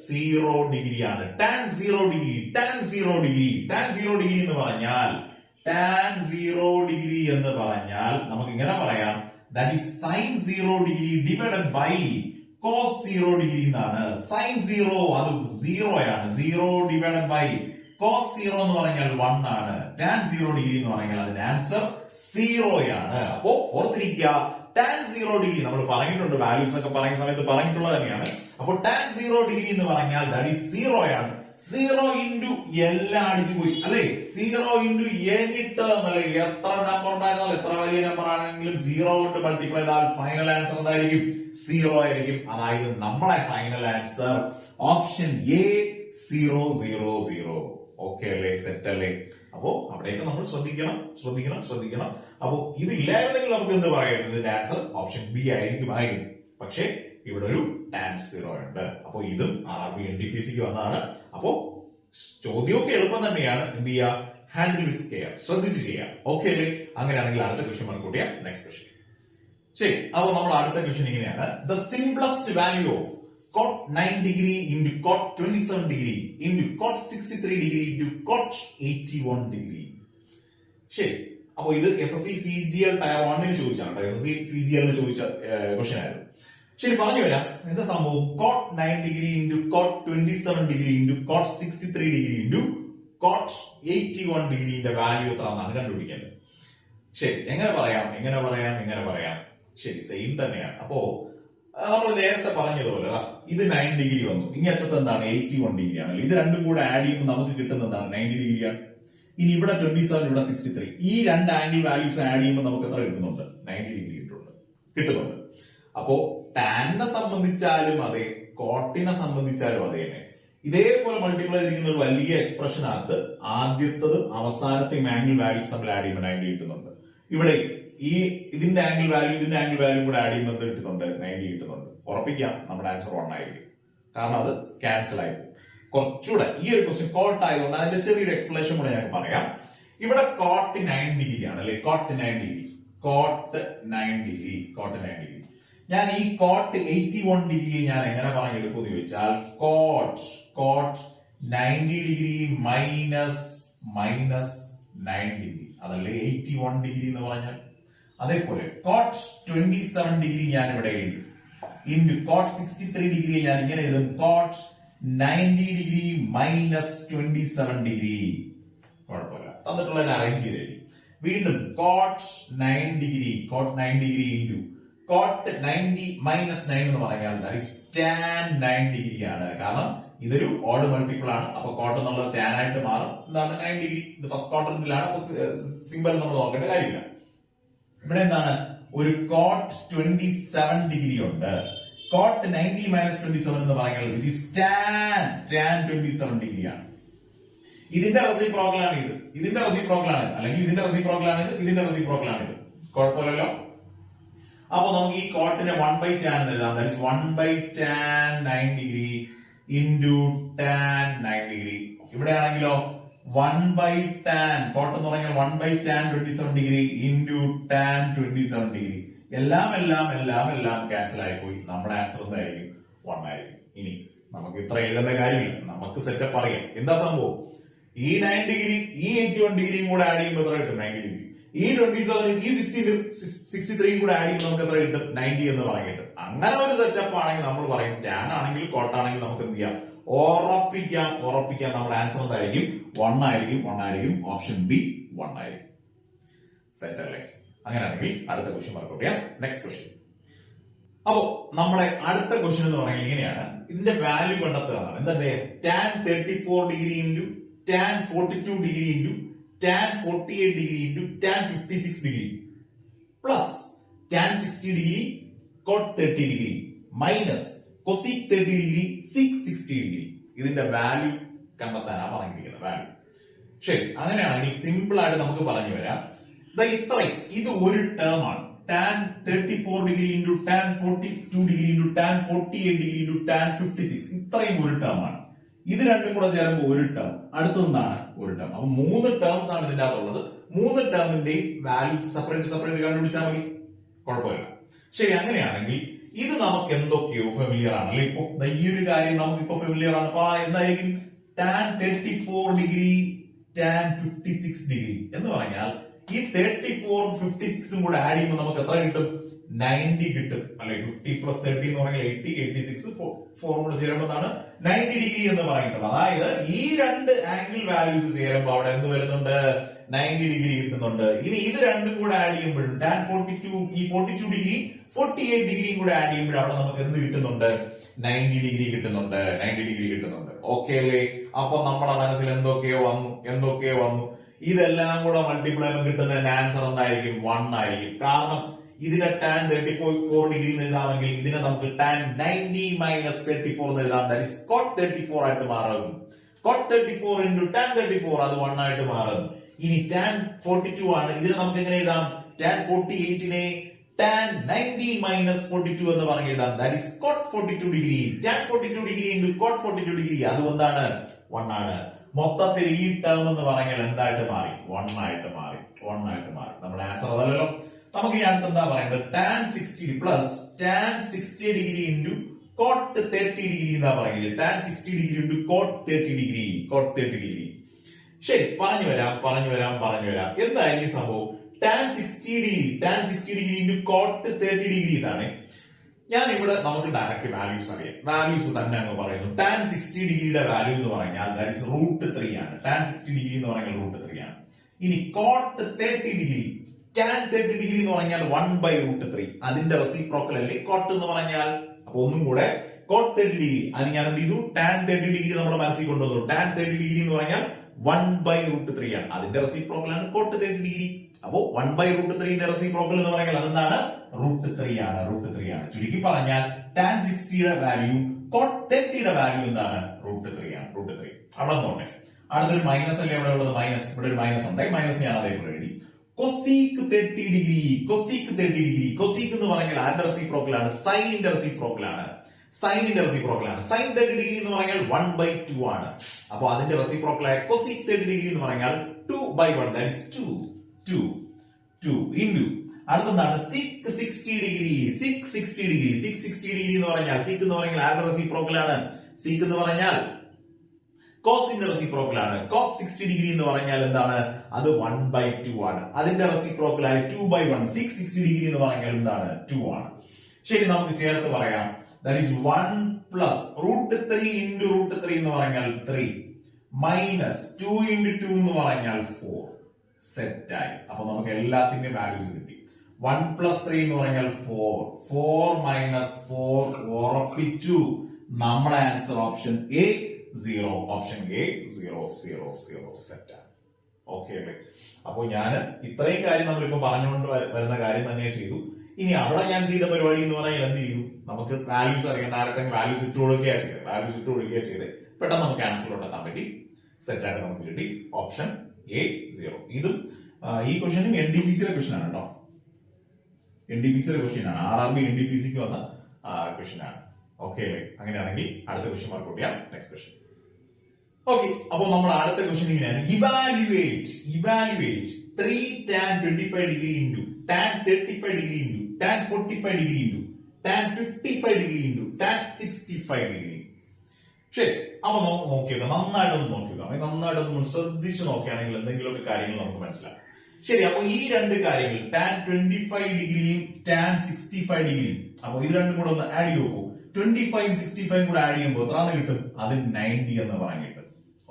0 degree ആണ്. tan 0 degree എന്ന് പറഞ്ഞാൽ നമുക്ക് ഇങ്ങനെ പറയാം, that is sin 0 degree divided by cos 0 degree എന്നാണ്. sin 0 അത് 0 ആണ്. 0 ഡിവൈഡഡ് ബൈ cos 0 എന്ന് പറഞ്ഞാൽ 1 ആണ്. tan 0 degree എന്ന് പറഞ്ഞാൽ അതിന്റെ ആൻസർ 0 ആണ്. അപ്പോ ഓർത്തിരിക്കുക, tan 0 degree നമ്മൾ പറഞ്ഞിട്ടുണ്ട്, വാല്യൂസ് ഒക്കെ പറയുന്ന സമയത്ത് പറഞ്ഞിട്ടുള്ളത് തന്നെയാണ്. അപ്പോൾ tan 0 degree എന്ന് പറഞ്ഞാൽ ദാറ്റ് ഈസ് 0 ആണ്. 0 into എല്ലാം അടിച്ചു പോയി അല്ലെ? 0 into any term അല്ലെ? എത്ര നമ്പർ ഉണ്ടായിരുന്നാലും എത്ര വലിയ നമ്പർ ആണെങ്കിലും 0 കൊണ്ട് മൾട്ടിപ്ലൈ ചെയ്താൽ ഫൈനൽ ആൻസർ എന്തായിരിക്കും? 0 ആയിരിക്കും. അതായത് നമ്മുടെ final answer option A 000. Okay അല്ലേ? സെറ്റ് അല്ലേ? അപ്പോ അവിടേക്ക് നമ്മൾ ശ്രദ്ധിക്കണം. അപ്പോ ഇതില്ലായിരുന്നെങ്കിൽ നമുക്ക് എന്ത് പറയാം? ഇതിന്റെ ആൻസർ ഓപ്ഷൻ ബി ആയിരിക്കും. പക്ഷേ ഇവിടെ ഒരു tan 0 ഉണ്ട്. അപ്പോ ഇതും RRB NTPCക്ക് വന്നതാണ്. അപ്പോ ചോദ്യമൊക്കെ എളുപ്പം തന്നെയാണ്. എന്ത് ചെയ്യുക? ഹാൻഡിൽ വിത്ത് കെയർ, ശ്രദ്ധിച്ച് ചെയ്യാം. ഓക്കെ അല്ലേ? അങ്ങനെയാണെങ്കിൽ അടുത്ത ക്വസ്റ്റ്യൻ മാർക്ക് ചെയ്യാം. Next question. ശരി, അപ്പൊ നമ്മൾ അടുത്ത ക്വസ്റ്റ്യൻ ഇങ്ങനെയാണ്. The simplest value of cot 9 degree into cot 27 degree into cot 63 degree into cot 81 degree. ശരി, അപ്പൊ ഇത് SSC CGL ടയർ 1 ചോദിച്ചാണ്. SSC CGL ചോദിച്ച ക്വസ്റ്റ്യൻ ആയിരുന്നു. ശരി, പറഞ്ഞു വരാം. എന്താ സംഭവം? cot 9 degree into cot 27 degree into cot 63 degree into cot 81 degree value എത്ര എന്നാണ് കണ്ടുപിടിക്കേണ്ടത്. ശരി, എങ്ങനെ പറയാം? ശരി, സെയിം തന്നെയാണ്. അപ്പോ നമ്മൾ നേരത്തെ പറഞ്ഞതുപോലെ ഇത് 9 ഡിഗ്രി വന്നു. ഇങ്ങനത്തെ എന്താണ്? 81 ഡിഗ്രി ആണ്. ഇത് രണ്ടും കൂടെ ആഡ് ചെയ്യുമ്പോൾ നമുക്ക് കിട്ടുന്ന എന്താണ്? 90 ഡിഗ്രിയാണ്. ഇനി ഇവിടെ 27, ഇവിടെ 63. ഈ രണ്ട് ആംഗിൾ വാല്യൂസ് ആഡ് ചെയ്യുമ്പോൾ നമുക്ക് എത്ര കിട്ടുന്നുണ്ട്? 90 ഡിഗ്രി കിട്ടുന്നുണ്ട്. അപ്പോ ടാനിനെ സംബന്ധിച്ചാലും അതെ, കോട്ടിനെ സംബന്ധിച്ചാലും അതെ തന്നെ ഇതേപോലെ മൾട്ടിപ്ലൈ ചെയ്തിരിക്കുന്ന ഒരു വലിയ എക്സ്പ്രഷനകത്ത് ആദ്യത്തതും അവസാനത്തെയും ആംഗിൾ വാല്യൂസ് തമ്മിൽ ആഡ് ചെയ്യുമ്പോൾ 90 കിട്ടുന്നുണ്ട്. ഇവിടെ ഇതിന്റെ ആംഗിൾ വാല്യൂ കൂടെ ആഡ് ചെയ്യുമ്പോൾ കിട്ടുന്നുണ്ട്? 90 കിട്ടുന്നുണ്ട്. ഉറപ്പിക്കാം, നമ്മുടെ ആൻസർ 1 ആയിരിക്കും. കാരണം അത് ക്യാൻസൽ ആയി. കുറച്ചുകൂടെ ഈ ഒരു ക്വസ്റ്റ്യൻ കോട്ട് ആയതുകൊണ്ട് അതിന്റെ ചെറിയൊരു എക്സ്പ്ലനേഷൻ കൂടെ ഞാൻ പറയാം. ഇവിടെ കോട്ട് 9 ഡിഗ്രി ആണ് അല്ലെ? Cot 9 degree. ഞാൻ ഈ കോട്ട് 81 ഡിഗ്രി ഞാൻ എങ്ങനെ പറഞ്ഞെടുക്കുമെന്ന് ചോദിച്ചാൽ കോട്ട് 90 ഡിഗ്രി മൈനസ് 9 ഡിഗ്രി, അതല്ലേ 81 ഡിഗ്രി എന്ന് പറഞ്ഞാൽ. അതേപോലെ കോട്ട് 27 ഡിഗ്രി ഞാൻ ഇവിടെ എഴുതി. ഇൻറ്റു കോട്ട് 63 ഡിഗ്രി ഞാൻ ഇങ്ങനെ എഴുതും. Cot 90 degree minus 27 degree. കുഴപ്പമില്ല, തന്നിട്ടുള്ള അറേഞ്ച് ചെയ്ത് എഴുതി. വീണ്ടും cot 9 degree into cot 90 minus 9 എന്ന് പറഞ്ഞാൽ tan 9 ഡിഗ്രി ആണ്. കാരണം ഇതൊരു ഓഡ് മൾട്ടിപ്പിൾ ആണ്. അപ്പൊ കോട്ട് എന്നുള്ളത് ടാൻ ആയിട്ട് മാറും. എന്താണ്? 9 ഡിഗ്രി. ഇത് ഫസ്റ്റ് ക്വാഡ്രന്റിലാണ്. സിമ്പിൾ നമ്മൾ നോക്കേണ്ട കാര്യമില്ല. ഇവിടെ എന്താണ്? ഒരു കോട്ട് 27 ഡിഗ്രി ഉണ്ട്. കോട്ട് 90 മൈനസ് 27 എന്ന് പറഞ്ഞാൽ വിച്ച് ഈസ് tan 27 ഡിഗ്രി ആണ്. ഇതിന്റെ റെസിപ്രോക്കൽ ആണ് ഇത്. അല്ലെങ്കിൽ ഇതിന്റെ റെസിപ്രോക്കൽ ആണ് ഇത്. കുഴപ്പമില്ലല്ലോ. അപ്പൊ നമുക്ക് ഈ കോട്ടിനെ 1/tan എന്ന് എഴുതാം. That is 1/tan 9 degree into tan 9 degree. ഇവിടെ ആണെങ്കിലോ 1/tan കോട്ട് എന്ന് പറഞ്ഞാൽ 1/tan 27 degree into tan 27 degree എല്ലാം ക്യാൻസൽ ആയിപ്പോയി. നമ്മുടെ ആൻസർ എന്തായിരിക്കും? 1 ആയിരിക്കും. ഇനി നമുക്ക് ഇത്ര എഴുതേണ്ട കാര്യമില്ല, നമുക്ക് സെറ്റപ്പ് അറിയാം. എന്താ സംഭവം? ഈ 9 ഡിഗ്രി ഈ 81 ഡിഗ്രിയും കൂടെ ആഡ് ചെയ്യുമ്പോൾ എത്ര കിട്ടും? 90 ഡിഗ്രി. ഈ 27 ഈ 63 കൂടെ ആഡ് ചെയ്യുമ്പോൾ നമുക്ക് എത്ര കിട്ടും? 90 എന്ന് പറഞ്ഞിട്ട്. അങ്ങനെ ഒരു സെറ്റപ്പ് ആണെങ്കിൽ നമ്മൾ പറയും ടാൻ ആണെങ്കിൽ കോട്ടാണെങ്കിൽ നമുക്ക് എന്ത് ചെയ്യാം? ഉറപ്പിക്കാം നമ്മുടെ ആൻസർ എന്തായിരിക്കും? 1 ആയിരിക്കും. ഓപ്ഷൻ ബി 1 ആയിരിക്കും. സെറ്റ് അല്ലേ? അങ്ങനെയാണെങ്കിൽ അടുത്ത ക്വസ്റ്റ്യൻ വർക്കൗട്ട് ചെയ്യാം. Next question. അപ്പോ നമ്മുടെ അടുത്ത ക്വസ്റ്റ്യൻ എന്ന് പറയുന്നത് ഇങ്ങനെയാണ്. ഇതിന്റെ വാല്യൂ കണ്ടെത്തുക എന്നാണ്. എന്താ tan 34 degree into tan 42 degree into tan 48 degree into tan 56 degree plus tan 60 degree cot 30 degree minus cosec 30 degree sec 60 degree. ഇതിന്റെ വാല്യൂ കണ്ടെത്താനാണ് പറഞ്ഞിരിക്കുന്നത്. വാല്യൂ ശരി. അങ്ങനെയാണെങ്കിൽ സിമ്പിൾ ആയിട്ട് നമുക്ക് പറഞ്ഞു വരാം. ഇത്രയും ഇത് ഒരു ടേം ആണ്. Tan 34 degree into tan 42 degree into tan 48 degree into tan 56 ഇത്രയും ഒരു ടേം ആണ്. ഇത് രണ്ടും കൂടെ ചേരുമ്പോൾ ഒരു ടേം, അടുത്തൊന്നാണ് ഒരു ടേം. അപ്പൊ 3 ടേംസ് ആണ് ഇതിന്റെ അകത്തുള്ളത്. 3 ടേമിന്റെയും വാല്യൂസ് സെപ്പറേറ്റ് കണ്ടുപിടിച്ചാൽ മതി, കുഴപ്പമില്ല. ശരി. അങ്ങനെയാണെങ്കിൽ ഇത് നമുക്ക് എന്തൊക്കെയോ ഫെമിലിയർ ആണ് അല്ലെ? ഇപ്പൊ ഈ ഒരു കാര്യം നമുക്ക് ഇപ്പൊ ഫെമിലിയർ ആണ്. അപ്പൊ എന്തായിരിക്കും? ടാൻ 34 ഡിഗ്രി ടാൻ 56 ഡിഗ്രി എന്ന് പറഞ്ഞാൽ ഈ 34 56 കൂടെ ആഡ് ചെയ്യുമ്പോൾ നമുക്ക് എത്ര കിട്ടും? 90 കിട്ടും അല്ലെ? 50 പ്ലസ് 30 എന്ന് പറഞ്ഞാൽ 80, 86 4 കൂടെ ചേരുമ്പോൾ 90 ഡിഗ്രി എന്ന് പറയുന്നത്. അതായത് ഈ രണ്ട് ആംഗിൾ വാല്യൂസ് ചേരുമ്പോൾ അവിടെ എന്ത് വരുന്നുണ്ട്? 90 ഡിഗ്രി കിട്ടുന്നുണ്ട്. ഇനി ഇത് രണ്ടും കൂടെ ആഡ് ചെയ്യുമ്പോഴും ടാൻ 42 ഈ 42 ഡിഗ്രി 48 ഡിഗ്രിയും കൂടെ ആഡ് ചെയ്യുമ്പോൾ അവിടെ നമുക്ക് എന്ത് കിട്ടുന്നുണ്ട്? 90 ഡിഗ്രി കിട്ടുന്നുണ്ട്. ഓക്കെ അല്ലേ? അപ്പൊ നമ്മുടെ മനസ്സിൽ എന്തൊക്കെയോ വന്നു. ഇതെല്ലാം കൂടെ മൾട്ടിപ്ലൈ ചെയ്യുമ്പോൾ കിട്ടുന്ന ആൻസർ എന്തായിരിക്കും? 1 ആയിരിക്കും. കാരണം ഇതിനെ ടാൻ 34 ഡിഗ്രി എഴുതാമെങ്കിൽ ഇതിനെ നമുക്ക് ടാൻ 90 മൈനസ് 34 എന്ന് എഴുതാം. ദാറ്റ് ഈസ് കോട്ട് 34 ആയിട്ട് മാറും. കോട്ട് 34 ഇൻറ്റു ടാൻ 34 അത് 1 ആയിട്ട് മാറും. ഇനി ടാൻ 42 ആണ്. ഇതിനെ നമുക്ക് എങ്ങനെ എഴുതാം? ടാൻ 48നെ ടാൻ 90 മൈനസ് 42 എന്ന് പറഞ്ഞ് എഴുതാം. That is cot 42 degree. Tan 42 degree into cot 42 degree അത് എന്താണ്? 1 ആണ്. മൊത്തത്തിൽ ഈ ടേം എന്ന് പറഞ്ഞാൽ എന്തായിട്ട് മാറി? 1 ആയിട്ട് മാറി. നമ്മുടെ ആൻസർ അതല്ലല്ലോ. നമുക്ക് ഈ അടുത്ത് എന്താ പറയുന്നത്? Tan 60 plus tan 60 degree into coat 30 degree എന്നാ പറയുന്നത്. Tan 60 degree into coat 30 degree. ശരി. പറഞ്ഞു വരാം. എന്തായാലും ഈ സംഭവം tan 60 degree into coat 30 degree ഇതാണ്. ഞാൻ ഇവിടെ നമുക്ക് ഡയറക്റ്റ് വാല്യൂസ് അറിയാം. വാല്യൂസ് തന്നെ അങ്ങ് പറയുന്നു. ടാൻ 60 ഡിഗ്രിയുടെ വാല്യൂ എന്ന് പറഞ്ഞാൽ ദാറ്റ് ഇസ് √3 ആണ്. ടാൻ 60 ഡിഗ്രി എന്ന് പറഞ്ഞാൽ √3 ആണ്. ഇനി കോട്ട് 30 ഡിഗ്രി ടാൻ 30 ഡിഗ്രി എന്ന് പറഞ്ഞാൽ 1/√3 അതിന്റെ റെസിപ്രോക്കൽ അല്ലേ കോട്ട് എന്ന് പറഞ്ഞാൽ. അപ്പൊ ഒന്നും കൂടെ കോട്ട് 30 ഡിഗ്രി അത് ഞാൻ എന്ത് ചെയ്തു? ടാൻ 30 ഡിഗ്രി നമ്മുടെ മനസ്സിൽ കൊണ്ടുവന്നു. ടാൻ 30 ഡിഗ്രി എന്ന് പറഞ്ഞാൽ 1/√3 ആണ്. അതിന്റെ റെസിപ്രോക്കൽ ആണ് കോട്ട് 30 ഡിഗ്രി. അപ്പോ 1/√3ന്റെ റെസിപ്രോക്കൽ എന്ന് പറഞ്ഞാൽ അതെന്താണ്? √3 ആണ്. ചുരുക്കി പറഞ്ഞാൽ ടാൻ 60യുടെ വാല്യൂ കോട്ട് 30യുടെ വാല്യൂ എന്താണ്? √3 ആണ്. അവിടെ നോട്ടെ. അടുത്തൊരു മൈനസ് അല്ലേ ഇവിടെ ഉള്ളത്? മൈനസ്. ഇവിടെ ഒരു മൈനസ് ഉണ്ട്. മൈനസ് ഞാൻ അതേപോലെ എഴുതി. Cosec 30 degree. കൊസീക് എന്ന് പറഞ്ഞാൽ ആരുടെ റെസിപ്രോക്കൽ ആണ്? സൈനിന്റെ റെസിപ്രോക്കൽ ആണ്. സൈൻ 30 ഡിഗ്രി എന്ന് പറഞ്ഞാൽ 1/2 ആണ്. അപ്പൊ അതിന്റെ റെസിപ്രോക്കൽ ആയ കൊസീക് 30 ഡിഗ്രി എന്ന് പറഞ്ഞാൽ 2/1 ദാറ്റ് ഈസ് 2 ഇൻറ്റു അടുത്തെന്താണ്? Sec 60 degree. സിക് 60 ഡിഗ്രി എന്ന് പറഞ്ഞാൽ സിക് എന്ന് പറഞ്ഞാൽ ആരുടെ റെസിപ്രോക്കൽ ആണ്? സിക് എന്ന് പറഞ്ഞാൽ കോസിന്റെ റെസിപ്രോക്കൽ ആണ്. കോസ് 60 ഡിഗ്രി എന്ന് പറഞ്ഞാൽ എന്താണ്? അത് 1/2 ആണ്. അതിന്റെ റെസിപ്രോക്കൽ ആയ 2/1 സിക് 60 ഡിഗ്രി എന്ന് പറഞ്ഞാൽ എന്താണ്? 2 ആണ്. ശരി. നമുക്ക് ചേർത്ത് പറയാം. ദാറ്റ് ഈസ് 1 പ്ലസ് √3 ഇൻറ്റു √3 എന്ന് പറഞ്ഞാൽ 3 മൈനസ് 2 ഇൻറ്റു 2 എന്ന് പറഞ്ഞാൽ 4 സെറ്റായി. അപ്പൊ നമുക്ക് എല്ലാത്തിന്റെയും വാല്യൂസ് കിട്ടി. 1 പ്ലസ് 3 എന്ന് പറഞ്ഞാൽ 4 മൈനസ് 4 ഉറപ്പിച്ചു. നമ്മുടെ answer option A 0. Option A 0 സെറ്റാണ്. ഓക്കെ അല്ലേ? അപ്പൊ ഞാൻ ഇത്രയും കാര്യം നമ്മളിപ്പോ പറഞ്ഞുകൊണ്ട് വരുന്ന കാര്യം തന്നെ ചെയ്തു. ഇനി അവിടെ ഞാൻ ചെയ്ത പരിപാടി എന്ന് പറഞ്ഞാൽ എന്ത് ചെയ്യും? നമുക്ക് വാല്യൂസ് അറിയാം. ഡയറക്റ്റ് വാല്യൂസ് ഇട്ട് കൊടുക്കുകയാണ് ചെയ്തത്. പെട്ടെന്ന് നമുക്ക് ആൻസറിലോട്ട് എത്താൻ പറ്റി. സെറ്റായിട്ട് നമുക്ക് കിട്ടി. Option A 0. ഇതും ഈ ക്വസ്റ്റ്യനും NDPCയുടെ ക്വസ്റ്റ്യൻ ആണ് കേട്ടോ. NDPCയുടെ ക്വസ്റ്റ്യൻ ആണ്. RRB NDPCക്ക് വന്ന ക്വസ്റ്റ്യൻ ആണ്. ഓക്കെ അല്ലേ? അങ്ങനെയാണെങ്കിൽ അടുത്ത ക്വസ്റ്റ്യൻ മാർക്ക് ചെയ്യാം. Next question. ഓക്കെ, അപ്പൊ നമ്മുടെ അടുത്ത ക്വസ്റ്റ്യൻ ഇങ്ങനെയാണ്. Evaluate 3 tan 25 degree into tan 35 degree into tan 45 degree into tan 55 degree into tan 65 degree. ശരി, അപ്പൊ നമുക്ക് നോക്കിയേക്കാം, നന്നായിട്ടൊന്ന് നോക്കിയേക്കാം. നന്നായിട്ടൊന്ന് ശ്രദ്ധിച്ച് നോക്കുകയാണെങ്കിൽ എന്തെങ്കിലുമൊക്കെ കാര്യങ്ങൾ നമുക്ക് മനസ്സിലാക്കാം. ശരി, അപ്പൊ ഈ രണ്ട് കാര്യങ്ങൾ tan 25 ഡിഗ്രിയും tan 65 ഡിഗ്രിയും, അപ്പൊ ഇത് രണ്ടും കൂടെ ഒന്ന് ആഡ് ചെയ്ത് നോക്കൂ. 25 65 കൂടെ ആഡ് ചെയ്യുമ്പോൾ എത്രയാണ് കിട്ടും? അത് 90 എന്ന് പറഞ്ഞു കിട്ടും.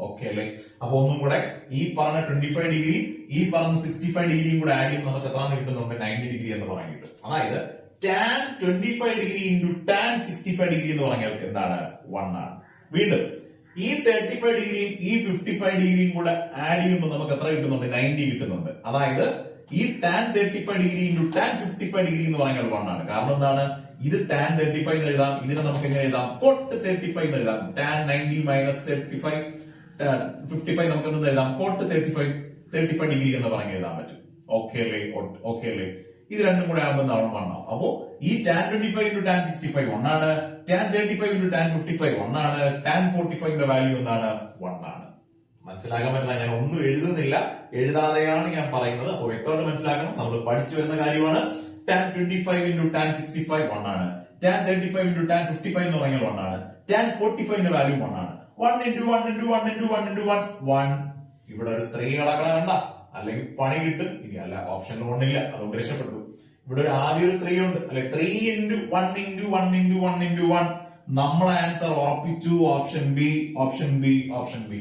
ഓക്കെ അല്ലേ? അപ്പൊ ഒന്നും കൂടെ ഈ പറഞ്ഞ 25 ഡിഗ്രി ഈ പറഞ്ഞ 65 ഡിഗ്രിയും കൂടെ ആഡ് ചെയ്യുമ്പോൾ നമുക്ക് എത്രയാണ് കിട്ടുന്നുണ്ട്? 90 ഡിഗ്രി എന്ന് പറഞ്ഞു കിട്ടും. അതായത് tan 25 degree into tan 65 degree എന്ന് പറഞ്ഞാൽ എന്താണ്? 1 ആണ്. വീണ്ടും ഈ 35 ഡിഗ്രിയും ഈ 55 ഡിഗ്രിയും കൂടെ ആഡ് ചെയ്യുമ്പോൾ നമുക്ക് എത്ര കിട്ടുന്നുണ്ട്? 90 കിട്ടുന്നുണ്ട്. അതായത് ഈ tan 35 degree into tan 55 degree എന്ന് പറഞ്ഞാൽ 1 ആണ്. കാരണം എന്താണ്? ഇത് tan 35 എന്ന് എഴുതാം, ഇതിനെ നമുക്ക് എങ്ങനെ എഴുതാം? cot 35 എന്ന് എഴുതാം. tan 90 മൈനസ് 35 55 നമുക്ക് എന്ത് എഴുതാം? cot 35 ഡിഗ്രി എന്ന് പറഞ്ഞ് എഴുതാൻ പറ്റും. ഓക്കെ അല്ലേ? ഓക്കെ അല്ലേ? ഇത് രണ്ടും കൂടെ ആകുമ്പോൾ എന്താണ്? 1 ആവും. അപ്പോ ഈ tan 25 ഇൻറ്റു tan 65 1 ആണ്, tan 35 ഇൻറ്റു tan 55 1 ആണ്, tan 45 ന്റെ വാല്യൂ എന്താണ്? 1 ആണ്. മനസ്സിലാക്കാൻ പറ്റില്ല, ഞാൻ ഒന്നും എഴുതുന്നില്ല, എഴുതാതെയാണ് ഞാൻ പറയുന്നത്. അപ്പോൾ വ്യക്തമായിട്ട് മനസ്സിലാക്കണം, നമ്മൾ പഠിച്ചു വരുന്ന കാര്യമാണ്. tan 25 ഇൻറ്റു tan 65 1 ആണ്, tan 35 ഇൻറ്റു tan 55 എന്ന് പറഞ്ഞാൽ 1 ആണ്, tan 45 ന്റെ വാല്യൂ 1 ആണ്. 1 into 1 into 1 into 1 into 1 1. ഇവിടെ ഒരു 3 കിടക്കണ കണ്ട, അല്ലെങ്കിൽ പണി കിട്ടും. ഇനി അല്ല, ഓപ്ഷൻ 1 ഇല്ല, അതുകൊണ്ട് രക്ഷപ്പെട്ടു. ഇവിടെ ഒരു ആദ്യം ഒരു 3 ഉണ്ട് അല്ലെ? 3 into 1 into 1 into 1 into 1. നമ്മളെ ആൻസർ ഉറപ്പിച്ചു. Option B, option B, option B.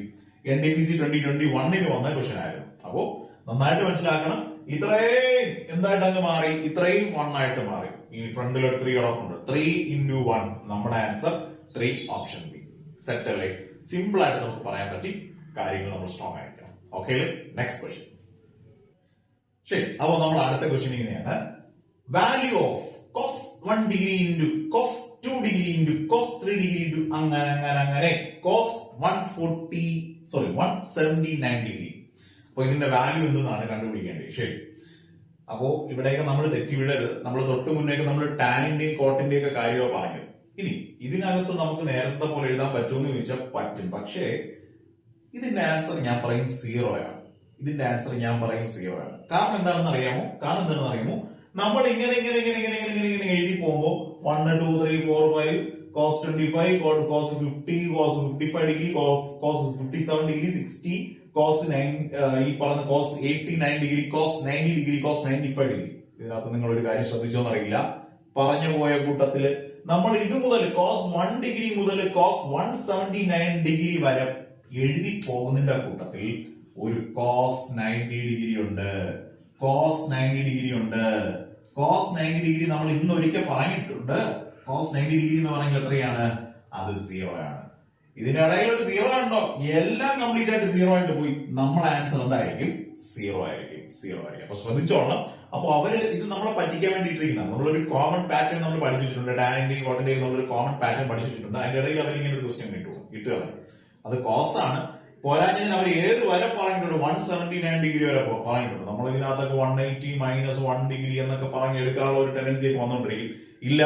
NTPC 2021 വന്ന ക്വസ്റ്റ്യൻ ആയിരുന്നു. അപ്പോ നന്നായിട്ട് മനസ്സിലാക്കണം. ഇത്രയും എന്തായിട്ട് അങ്ങ് മാറി? ഇത്രയും 1 ആയിട്ട് മാറി. ഈ ഫ്രണ്ടിൽ ഒരു 3 കിടപ്പുണ്ട്. 3 into 1. നമ്മുടെ ആൻസർ 3, ഓപ്ഷൻ ബി. സെറ്റ് അല്ലേ? സിമ്പിൾ ആയിട്ട് നമുക്ക് പറയാൻ പറ്റി. കാര്യങ്ങൾ നമ്മൾ സ്ട്രോങ് ആയിരിക്കണം. ഓക്കെ അല്ലേ? Next question. ശരി, അപ്പൊ നമ്മുടെ അടുത്ത ക്വസ്റ്റ്യൻ ഇങ്ങനെയാണ്. Value of cos 1 degree into cos 2 degree into cos 3 degree into അങ്ങനെ cos 179 ഡിഗ്രി. അപ്പൊ ഇതിന്റെ വാല്യൂ എന്തെന്നാണ് കണ്ടുപിടിക്കേണ്ടത്. ശരി, അപ്പോ ഇവിടെയൊക്കെ നമ്മൾ തെറ്റിവിടരുത്. നമ്മൾ തൊട്ട് മുന്നേക്ക് നമ്മൾ ടാനിന്റെയും കോട്ടിന്റെയും ഒക്കെ കാര്യമാണ് പറഞ്ഞത്. ഇനി ഇതിനകത്ത് നമുക്ക് നേരത്തെ പോലെ എഴുതാൻ പറ്റുമെന്ന് ചോദിച്ചാൽ പറ്റും. പക്ഷേ ഇതിന്റെ ആൻസർ ഞാൻ പറയും 0 ആണ്. ഇതിന്റെ ആൻസർ ഞാൻ പറയും 0 ആണ്. കാരണം എന്താണെന്ന് അറിയാമോ? നമ്മൾ ഇങ്ങനെ എഴുതി പോകുമ്പോൾ 1 2 3 4 5 cos 25 cos 50 cos 55 degree cos 57 degree 60 cos 9 ഈ പറഞ്ഞ cos 89 degree cos 90 degree cos 95 degree. ഇതിനകത്ത് നിങ്ങൾ ഒരു കാര്യം ശ്രദ്ധിച്ചോന്ന് അറിയില്ല, പറഞ്ഞു പോയ കൂട്ടത്തില് നമ്മൾ ഇത് മുതൽ cos 1 ഡിഗ്രി മുതൽ cos 179 ഡിഗ്രി വരെ എഴുതി പോകുന്നതിന്റെ കൂട്ടത്തിൽ ഒരു cos 90 ഡിഗ്രി ഉണ്ട്. cos 90 ഡിഗ്രി ഉണ്ട്. cos 90 ഡിഗ്രി നമ്മൾ ഇന്ന് ഒരിക്കൽ പറഞ്ഞിട്ടുണ്ട്. cos 90 ഡിഗ്രി എന്ന് പറഞ്ഞാൽ എത്രയാണ്? അത് 0 ആണ്. ഇതിന്റെ ഇടയിൽ ഒരു 0 ഉണ്ടോ? എല്ലാം കംപ്ലീറ്റ് ആയിട്ട് 0 ആയിട്ട് പോയി. നമ്മുടെ ആൻസർ എന്തായിരിക്കും? 0 ആയിരിക്കും. അപ്പൊ ശ്രദ്ധിച്ചോളണം. അപ്പൊ അവര് ഇത് നമ്മളെ പറ്റിക്കാൻ വേണ്ടിയിട്ടിരിക്കുന്ന നമ്മളൊരു കോമൺ പാറ്റേൺ നമ്മൾ പഠിച്ചിട്ടുണ്ട്. ടാനിന്റെയും കോട്ടിന്റെയും നമ്മളൊരു കോമൺ പാറ്റേൺ പഠിച്ചിട്ടുണ്ട്. അതിന്റെ ഇടയിൽ അവർ ഇങ്ങനെ ഒരു ക്വസ്റ്റ്യൻ കിട്ടുക. അത് കോസ് ആണ്. പോരാഞ്ഞതിന് അവർ ഏത് വരെ പറഞ്ഞിട്ടുണ്ട്? 179 ഡിഗ്രി വരെ പറഞ്ഞിട്ടുണ്ട്. നമ്മൾ ഇതിനകത്തൊക്കെ 180 മൈനസ് 1 ഡിഗ്രി എന്നൊക്കെ പറഞ്ഞ് എടുക്കാനുള്ള ഒരു ടെൻഡൻസി വന്നുകൊണ്ടിരിക്കും. ഇല്ല,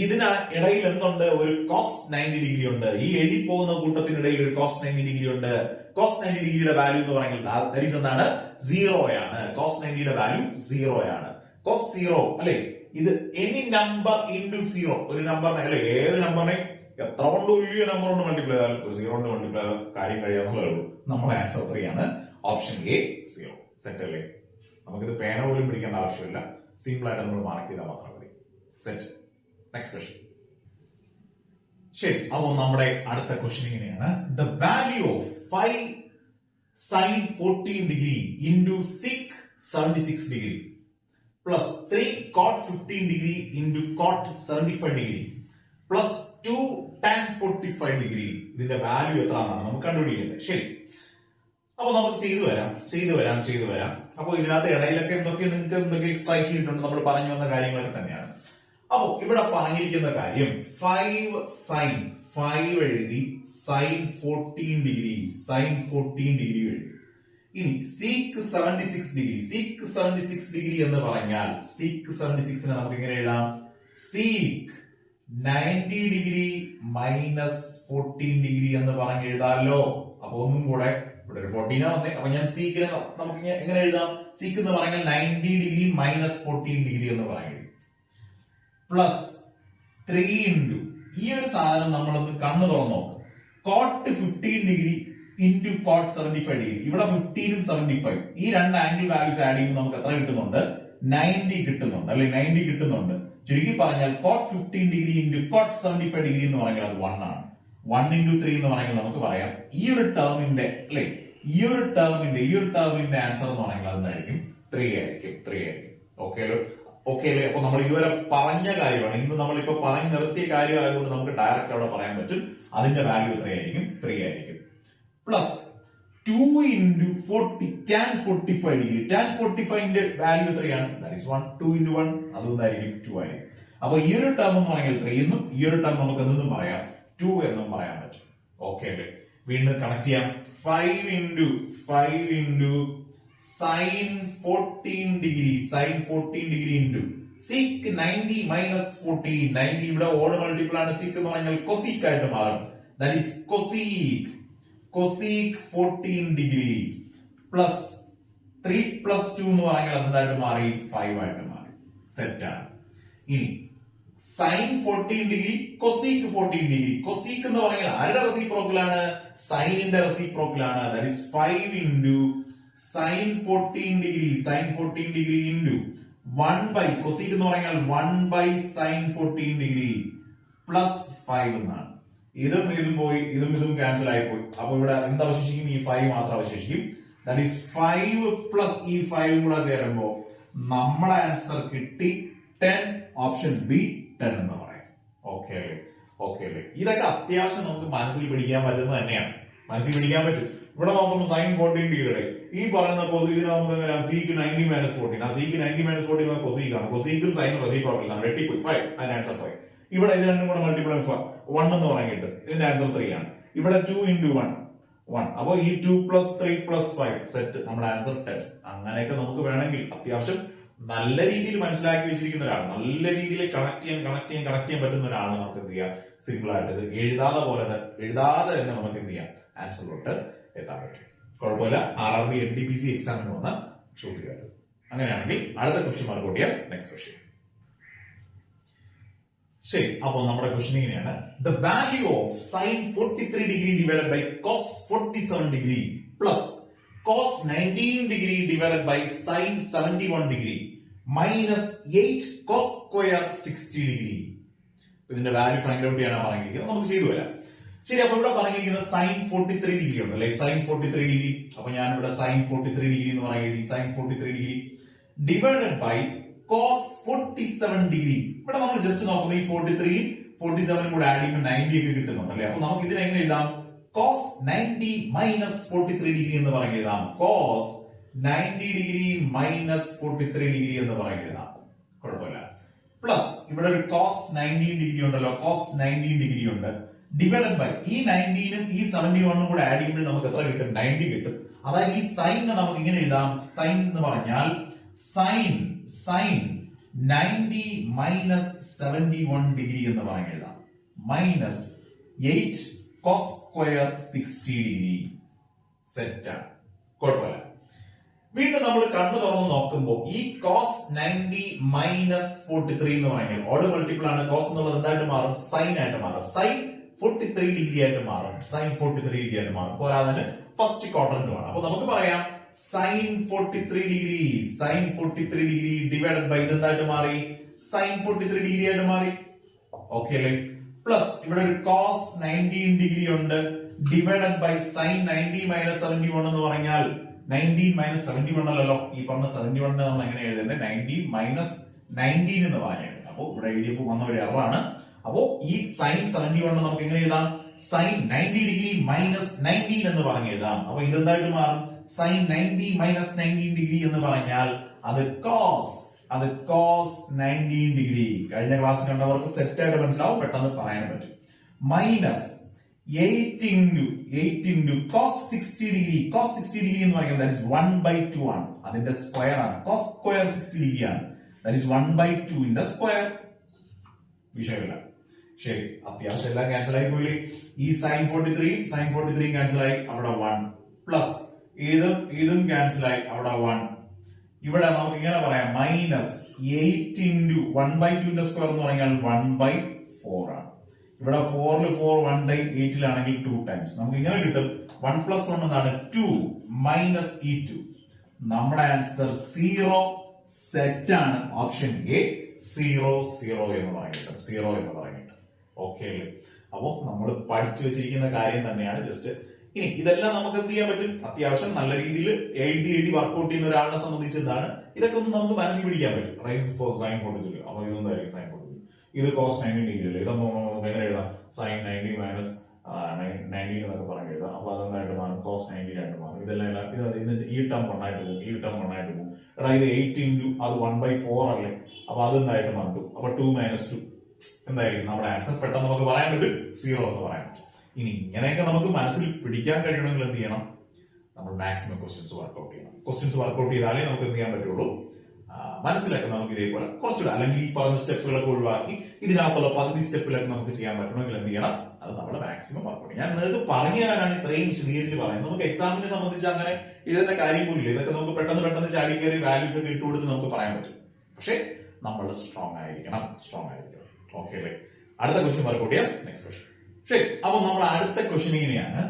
ഇതിന് ഇടയിൽ എന്തുണ്ട്? ഒരു cos 90 ഡിഗ്രി ഉണ്ട്. ഈ എഴുതി പോകുന്ന കൂട്ടത്തിനിടയിൽ ഒരു cos 90 ഡിഗ്രി ഉണ്ട്. cos 90 ഡിഗ്രിയുടെ വാല്യൂ എന്ന് പറയുന്നത് എന്താണ്? 0 ആണ്. cos 90 യുടെ വാല്യൂ 0 ആണ്. cos 0 അല്ലെ? ഇത് എനി നമ്പർ ഇൻറ്റു 0. ഒരു നമ്പറിനെ അല്ലെ, ഏത് നമ്പറിനെ എത്ര കൊണ്ട് വലിയ നമ്പർ കൊണ്ട് മൾട്ടിപ്ലൈ ചെയ്താൽ ഒരു 0 കൊണ്ട് മൾട്ടിപ്ലൈ ചെയ്താൽ കാര്യം കഴിയാന്നുള്ളേ ഉള്ളൂ. നമ്മുടെ ആൻസർ 3 ആണ്. Option A 0. സെറ്റ് അല്ലേ? നമുക്കിത് പേന പോലും പിടിക്കേണ്ട ആവശ്യമില്ല. സിമ്പിൾ ആയിട്ട് നമ്മൾ മാർക്ക് ചെയ്താൽ മാത്രം മതി. സെറ്റ്. Next question. ശരി, അപ്പോൾ നമ്മുടെ അടുത്ത ക്വസ്റ്റ്യൻ ഇങ്ങനെയാണ്. The value of 5 sin 14 degree into sec 76 degree plus 3 cot 15 degree into cot 75 degree plus 2 tan 45 degree. ഇതിന്റെ വാല്യൂ എത്രയാണെന്നാണ് നമുക്ക് കണ്ടുപിടിക്കേണ്ടത്. ശരി, അപ്പൊ നമുക്ക് ചെയ്തു വരാം. അപ്പൊ ഇതിനകത്ത് ഇടയിലൊക്കെ നിങ്ങൾക്ക് എന്തൊക്കെ സ്ട്രൈക്ക് ചെയ്തിട്ടുണ്ട് നമ്മൾ പറഞ്ഞു വന്ന കാര്യങ്ങളൊക്കെ തന്നെയാണ്. അപ്പൊ ഇവിടെ പറഞ്ഞിരിക്കുന്ന കാര്യം 5 sin 5 എഴുതി sin 14 ഡിഗ്രി എഴുതി. ഇനി sec 76 ഡിഗ്രി എന്ന് പറഞ്ഞാൽ sec 76 നമുക്ക് ഇങ്ങനെ എഴുതാം? sec 90 ഡിഗ്രി മൈനസ് 14 ഡിഗ്രി എന്ന് പറഞ്ഞ് എഴുതാമല്ലോ. അപ്പൊ ഒന്നും കൂടെ ഇവിടെ ഒരു 14 വന്നേ. അപ്പൊ ഞാൻ സീക്കിനെ നമുക്ക് എങ്ങനെ എഴുതാം? സീക്ക് എന്ന് പറഞ്ഞാൽ 90 ഡിഗ്രി മൈനസ് 14 ഡിഗ്രി എന്ന് പറയുന്നത് പ്ലസ് 3 ഇൻറ്റു ഈ ഒരു സാധനം നമ്മളൊന്ന് കണ്ണു തുറന്നു നോക്കും. Cot 15 degree into cot 75 degree. ഇവിടെ 15ഉം 75 ഈ രണ്ട് ആംഗിൾ വാല്യൂസ് ആഡ് ചെയ്യുമ്പോൾ നമുക്ക് എത്ര കിട്ടുന്നുണ്ട്? 90 കിട്ടുന്നുണ്ട് അല്ലെ? 90 കിട്ടുന്നുണ്ട്. ചുരുക്കി പറഞ്ഞാൽ cot 15 degree into cot 75 degree എന്ന് പറഞ്ഞാൽ അത് 1 ആണ്. 1 ഇൻറ്റു 3 എന്ന് പറഞ്ഞാൽ നമുക്ക് പറയാം ഈ ഒരു ടേമിന്റെ അല്ലെ ഈ ഒരു ടേമിന്റെ ആൻസർ എന്ന് പറഞ്ഞാൽ അതായിരിക്കും 3 ആയിരിക്കും. 3 ആയിരിക്കും. ഓക്കെ അല്ലേ? അപ്പൊ നമ്മൾ ഇതുവരെ പറഞ്ഞ കാര്യമാണ്. ഇന്ന് നമ്മളിപ്പോ പറഞ്ഞു നിർത്തിയ കാര്യമായതുകൊണ്ട് നമുക്ക് ഡയറക്റ്റ് അവിടെ പറയാൻ പറ്റും. അതിന്റെ വാല്യൂ എത്രയായിരിക്കും? 3 ആയിരിക്കും. Plus 2 into 40 tan 45 degree. Tan 45ന്റെ വാല്യൂ എത്രയാണ്? That is 1. 2 ഇൻറ്റു 1 അതൊന്നായിരിക്കും 2 ആയിരിക്കും. അപ്പൊ ഈ ഒരു ടേം എന്ന് പറഞ്ഞാൽ 3 എന്നും ഈ ഒരു ടേം നമുക്ക് എന്തെന്നും പറയാം? 2 എന്നും പറയാൻ പറ്റും. ഓക്കെ അല്ലേ? വീണ്ടും കണക്ട് ചെയ്യാം. 5 into sine 14 degree into seek 90 minus 14. 90 ഇവിടെ ഓഡ് മൾട്ടിപ്പിൾ ആണ്. സീക്ക് എന്ന് പറഞ്ഞാൽ കൊസീക്ക് ആയിട്ട് മാറും. That is cosec 14 degree plus 3 plus 2 എന്ന് പറഞ്ഞാൽ എന്തായിട്ട് മാറി? 5 ആയിട്ട് മാറി. സെറ്റ് ആണ്. ഇനി sine 14 degree cosec 14 degree. Cosec എന്ന് പറഞ്ഞാൽ ആരുടെ റെസിപ്രോക്കൽ ആണ്? സൈനിന്റെ റെസിപ്രോക്കൽ ആണ്. That is 5 into sine 14 degree into 1 by cosec എന്ന് പറഞ്ഞാൽ 1 ബൈ സൈൻ 14 ഡിഗ്രി പ്ലസ് 5 എന്നാണ്. ഇതും പോയി ഇതും ക്യാൻസൽ ആയി പോയി. അപ്പൊ ഇവിടെ എന്ത് അവശേഷിക്കും? ഈ 5 മാത്രം അവശേഷിക്കും. ദാറ്റ് ഈസ് 5 പ്ലസ് ഈ 5 കൂടെ ചേരുമ്പോ നമ്മുടെ ആൻസർ കിട്ടി 10. ഓപ്ഷൻ ബി 10 എന്ന് പറയാം. ഓക്കെ അല്ലേ? ഇതൊക്കെ അത്യാവശ്യം നമുക്ക് മനസ്സിൽ പിടിക്കാൻ പറ്റുന്നത് തന്നെയാണ്. മനസ്സിൽ പിടിക്കാൻ പറ്റും. ഇവിടെ നോക്കുമ്പോൾ സൈൻ 14 ഡിഗ്രിയുടെ ഈ പറയുന്ന ഇതിന് നമുക്ക് എങ്ങനെയാണ്? Seek 90 minus 14. ആ സീക്ക് 90 മൈനസ് 14 കൊസീക്കാണ്. കൊസീക്കും സൈനും റെസിപ്രോക്കൽസ് ആണ്. വെട്ടിപ്പോയി 5. അതിന്റെ ആൻസർ 5. ഇവിടെ ഇത് രണ്ടും കൂടെ മൾട്ടിപ്പിൾ 1 എന്ന് പറഞ്ഞിട്ട് ഇതിന്റെ ആൻസർ 3 ആണ്. ഇവിടെ 2 ഇൻറ്റു 1. അപ്പൊ ഈ 2 പ്ലസ് 3 പ്ലസ് 5 സെറ്റ് നമ്മുടെ ആൻസർ 10. അങ്ങനെയൊക്കെ നമുക്ക് വേണമെങ്കിൽ അത്യാവശ്യം നല്ല രീതിയിൽ മനസ്സിലാക്കി വെച്ചിരിക്കുന്ന ഒരാൾ, നല്ല രീതിയിൽ കണക്ട് ചെയ്യാൻ പറ്റുന്ന ഒരാൾ നമുക്ക് എന്ത് ചെയ്യാം? സിമ്പിൾ ആയിട്ട് ഇത് എഴുതാതെ തന്നെ നമുക്ക് എന്ത് ചെയ്യാം? ആൻസറിലോട്ട് എത്താൻ പറ്റും. കുഴപ്പമില്ല. RRB NTPC എക്സാമിന് വന്ന ചോദ്യം. അങ്ങനെയാണെങ്കിൽ അടുത്ത ക്വസ്റ്റ്യൻ മാർക്ക് കൂട്ടിയാൽ നെക്സ്റ്റ് ക്വസ്റ്റ്യൻ. ശരി, അപ്പോൾ നമ്മുടെ ക്വസ്റ്റ്യൻ ഇങ്ങനെയാണ്. The value of sine 43 degree divided by cos 47 degree plus cos 19 degree divided by sine 71 degree minus 8 cos square 60 degree. ഇതിന്റെ വാല്യൂ ഫൈൻഡ് ഔട്ട് ചെയ്യാനാണ് പറഞ്ഞിരിക്കുന്നത്. നമുക്ക് ചെയ്തു വരാം. ശരി, അപ്പൊ ഇവിടെ പറഞ്ഞിരിക്കുന്നത് സൈൻ 43 ഡിഗ്രി ഉണ്ട് അല്ലെ? Sine 43 degree. അപ്പൊ ഞാൻ ഇവിടെ സൈൻ 43 ഡിഗ്രി എന്ന് പറയുന്നത് sine 43 degree divided by cos 47 degree. ഇവിടെ നമ്മൾ ജസ്റ്റ് നോക്കുമ്പോൾ ഈ 43 47 കൂടെ ആഡ് ചെയ്യുമ്പോൾ 90 ഒക്കെ കിട്ടുന്നുണ്ട് അല്ലെ? അപ്പൊ നമുക്ക് ഇതിനെ എങ്ങനെ എഴുതാം? കോസ് 90 മൈനസ് 43 ഡിഗ്രി എന്ന് പറഞ്ഞ് എഴുതാം. കോസ് 90 ഡിഗ്രി മൈനസ് 43 ഡിഗ്രി എന്ന് പറഞ്ഞ് എഴുതാം. കുഴപ്പമില്ല. പ്ലസ് ഇവിടെ ഒരു കോസ് 19 ഡിഗ്രി ഉണ്ടല്ലോ. കോസ് 19 ഡിഗ്രി ഉണ്ട്. ഡിവൈഡഡ് ബൈ ഈ 19ഉം ഈ 71ഉം കൂടെ ആഡ് ചെയ്യുമ്പോൾ നമുക്ക് എത്ര കിട്ടും? 90 കിട്ടും. അതായത് ഈ സൈൻ നമുക്ക് ഇങ്ങനെ എഴുതാം. സൈൻ എന്ന് പറഞ്ഞാൽ സൈൻ 90 മൈനസ് 71 ഡിഗ്രി എന്ന് പറഞ്ഞ് എഴുതാം. Minus 8 cos square 60 degree. Set ആണ്. കുഴപ്പമില്ല. വീണ്ടും നമ്മൾ കണ്ണു തുറന്ന് നോക്കുമ്പോൾ ഈ കോസ് 90 മൈനസ് 43 എന്ന് പറഞ്ഞാൽ ഓഡ് മൾട്ടിപ്പിൾ ആണ്. കോസ് എന്നുള്ളത് എന്തായിട്ട് മാറും? സൈൻ ആയിട്ട് മാറും. സൈൻ 43 ഡിഗ്രി ആയിട്ട് മാറും. സൈൻ 43 ഡിഗ്രി ആയിട്ട് മാറും. പോരാതെ ഫസ്റ്റ് ക്വാഡ്രന്റുമാണ്. അപ്പൊ നമുക്ക് പറയാം സൈൻ 43 ഡിഗ്രി ഡിവൈഡഡ് ബൈ ഇതെന്തായിട്ട് മാറി? സൈൻ 43 ഡിഗ്രി ആയിട്ട് മാറി. ഓക്കെ അല്ലേ? പ്ലസ് ഇവിടെ ഒരു കോസ് 19 ഡിഗ്രി ഉണ്ട്. ഡിവൈഡഡ് ബൈ സൈൻ 90 മൈനസ് 71 എന്ന് പറഞ്ഞാൽ 19 മൈനസ് 71 അല്ലല്ലോ. ഈ പറഞ്ഞ 71 നമ്മൾ എങ്ങനെ എഴുതേണ്ടത്? 90 മൈനസ് 19 എന്ന് പറഞ്ഞാൽ. അപ്പൊ ഇവിടെ എഴുതിയപ്പോൾ വന്ന ഒരു എററാണ്. അപ്പോ ഈ സൈൻ 71 നമുക്ക് എങ്ങനെ എഴുതാം? സൈൻ 90 ഡിഗ്രി മൈനസ് 19 എന്ന് പറഞ്ഞ് എഴുതാം. അപ്പൊ ഇതെന്തായിട്ട് മാറും? സൈൻ 90 മൈനസ് 19 ഡിഗ്രി എന്ന് പറഞ്ഞാൽ അത് കോസ് 19 ഡിഗ്രി. കഴിഞ്ഞ ക്ലാസ് കണ്ടവർക്ക് സെറ്റ് ആയിട്ട് മനസ്സിലാവും, പെട്ടെന്ന് പറയാൻ പറ്റും. Minus 8 into cos 60 degree. Cos 60 degree എന്ന് പറയുന്നത് ദാറ്റ് ഈസ് 1/2 ആണ്. അതിന്റെ സ്ക്വയർ ആണ്. കോസ് സ്ക്വയർ 60 ഡിഗ്രി ആണ്. ദാറ്റ് ഈസ് 1/2 ന്റെ സ്ക്വയർ. വിഷയമില്ല. ശരി, അത്യാവശ്യം എല്ലാം ക്യാൻസൽ ആയി പോയില്ലേ? ഈ സൈൻ 43 ക്യാൻസൽ ആയി, അവിടെ 1 പ്ലസ് ഇതും ക്യാൻസൽ ആയി, അവിടെ 1. ഇവിടെ നമുക്ക് ഇങ്ങനെ പറയാം മൈനസ് 8 ഇൻറ്റു 1/2 സ്ക്വയർ എന്ന് പറഞ്ഞാൽ 1/4 ആണ്. ഇവിടെ 4 1 ടൈം 8 2 ടൈംസ് നമുക്ക് ഇങ്ങനെ കിട്ടും 1 + 1 എന്താണ് 2 മൈനസ് ഈ 2. നമ്മുടെ ആൻസർ 0 സെറ്റ് ആണ്. ഓപ്ഷൻ എ 0 എന്ന് പറയുന്നത്. ഓക്കെ അല്ലേ? അപ്പോ നമ്മൾ പഠിച്ചു വെച്ചിരിക്കുന്ന കാര്യം തന്നെയാണ്. ജസ്റ്റ് ഇനി ഇതെല്ലാം നമുക്ക് എന്ത് ചെയ്യാൻ പറ്റും? അത്യാവശ്യം നല്ല രീതിയിൽ എഴുതി വർക്ക്ഔട്ട് ചെയ്യുന്ന ഒരാളിനെ സംബന്ധിച്ച് എന്താണ് ഇതൊക്കെ ഒന്ന് നമുക്ക് മനസ്സിൽ പിടിക്കാൻ പറ്റും. സൈൻ 42 അപ്പൊ ഇതൊന്നായിരിക്കും സൈൻ 42. ഇത് കോസ് 90 ഡിഗ്രി അല്ലേ? ഇതൊന്നും നമുക്ക് എങ്ങനെ എഴുതാം? സൈൻ 90 മൈനസ് 90 എന്നൊക്കെ പറഞ്ഞ് എഴുതാം. അപ്പൊ അതെന്തായിട്ട് മാറും? കോസ് 90 ആയിട്ട് മാറും. ഇതെല്ലാം ഈ ടേം 1 ആയിട്ട് പോകും. എടാ ഇത് 8 ഇൻറ്റു അത് 1/4 അല്ലേ? അപ്പൊ അതെന്തായിട്ട് മാറും? അപ്പൊ 2 - 2 എന്തായിരിക്കും നമ്മുടെ ആൻസർ? പെട്ടെന്ന് നമുക്ക് പറയാൻ പറ്റും 0 എന്ന് പറയാൻ പറ്റും. ഇനി ഇങ്ങനെയൊക്കെ നമുക്ക് മനസ്സിൽ പിടിക്കാൻ കഴിയണമെങ്കിൽ എന്ത് ചെയ്യണം? നമ്മൾ മാക്സിമം ക്വസ്റ്റ്യൻസ് വർക്ക്ഔട്ട് ചെയ്യണം. ക്വസ്റ്റ്യൻസ് വർക്ക്ഔട്ട് ചെയ്താലേ നമുക്ക് എന്ത് ചെയ്യാൻ പറ്റുള്ളൂ? മനസ്സിലാക്കി നമുക്ക് ഇതേപോലെ കുറച്ചുകൂടെ, അല്ലെങ്കിൽ ഈ പറഞ്ഞ സ്റ്റെപ്പുകളൊക്കെ ഒഴിവാക്കി ഇതിനകത്തുള്ള പകുതി സ്റ്റെപ്പിലൊക്കെ നമുക്ക് ചെയ്യാൻ പറ്റണമെങ്കിൽ എന്ത് ചെയ്യണം? അത് നമ്മൾ മാക്സിമം വർക്ക്ഔട്ട് ചെയ്യണം. ഞാൻ നിങ്ങൾക്ക് പറഞ്ഞു തരാനാണ് ഇത്രയും വിശദീകരിച്ച് പറയുന്നത്. നമുക്ക് എക്സാമിനെ സംബന്ധിച്ച് അങ്ങനെ എഴുതേണ്ട കാര്യം പോലില്ല. ഇതൊക്കെ നമുക്ക് പെട്ടെന്ന് ചാടി കയറി വാല്യൂസ് ഒക്കെ ഇട്ടുകൊടുത്ത് നമുക്ക് പറയാൻ പറ്റും. പക്ഷെ നമ്മൾ സ്ട്രോങ് ആയിരിക്കണം. ഓക്കെ അല്ലേ? അടുത്ത ക്വസ്റ്റ്യൻ വർക്ക്ഔട്ട് ചെയ്യാം. Next question. ശരി, അപ്പൊ നമ്മുടെ അടുത്ത ക്വസ്റ്റ്യൻ ഇങ്ങനെയാണ്.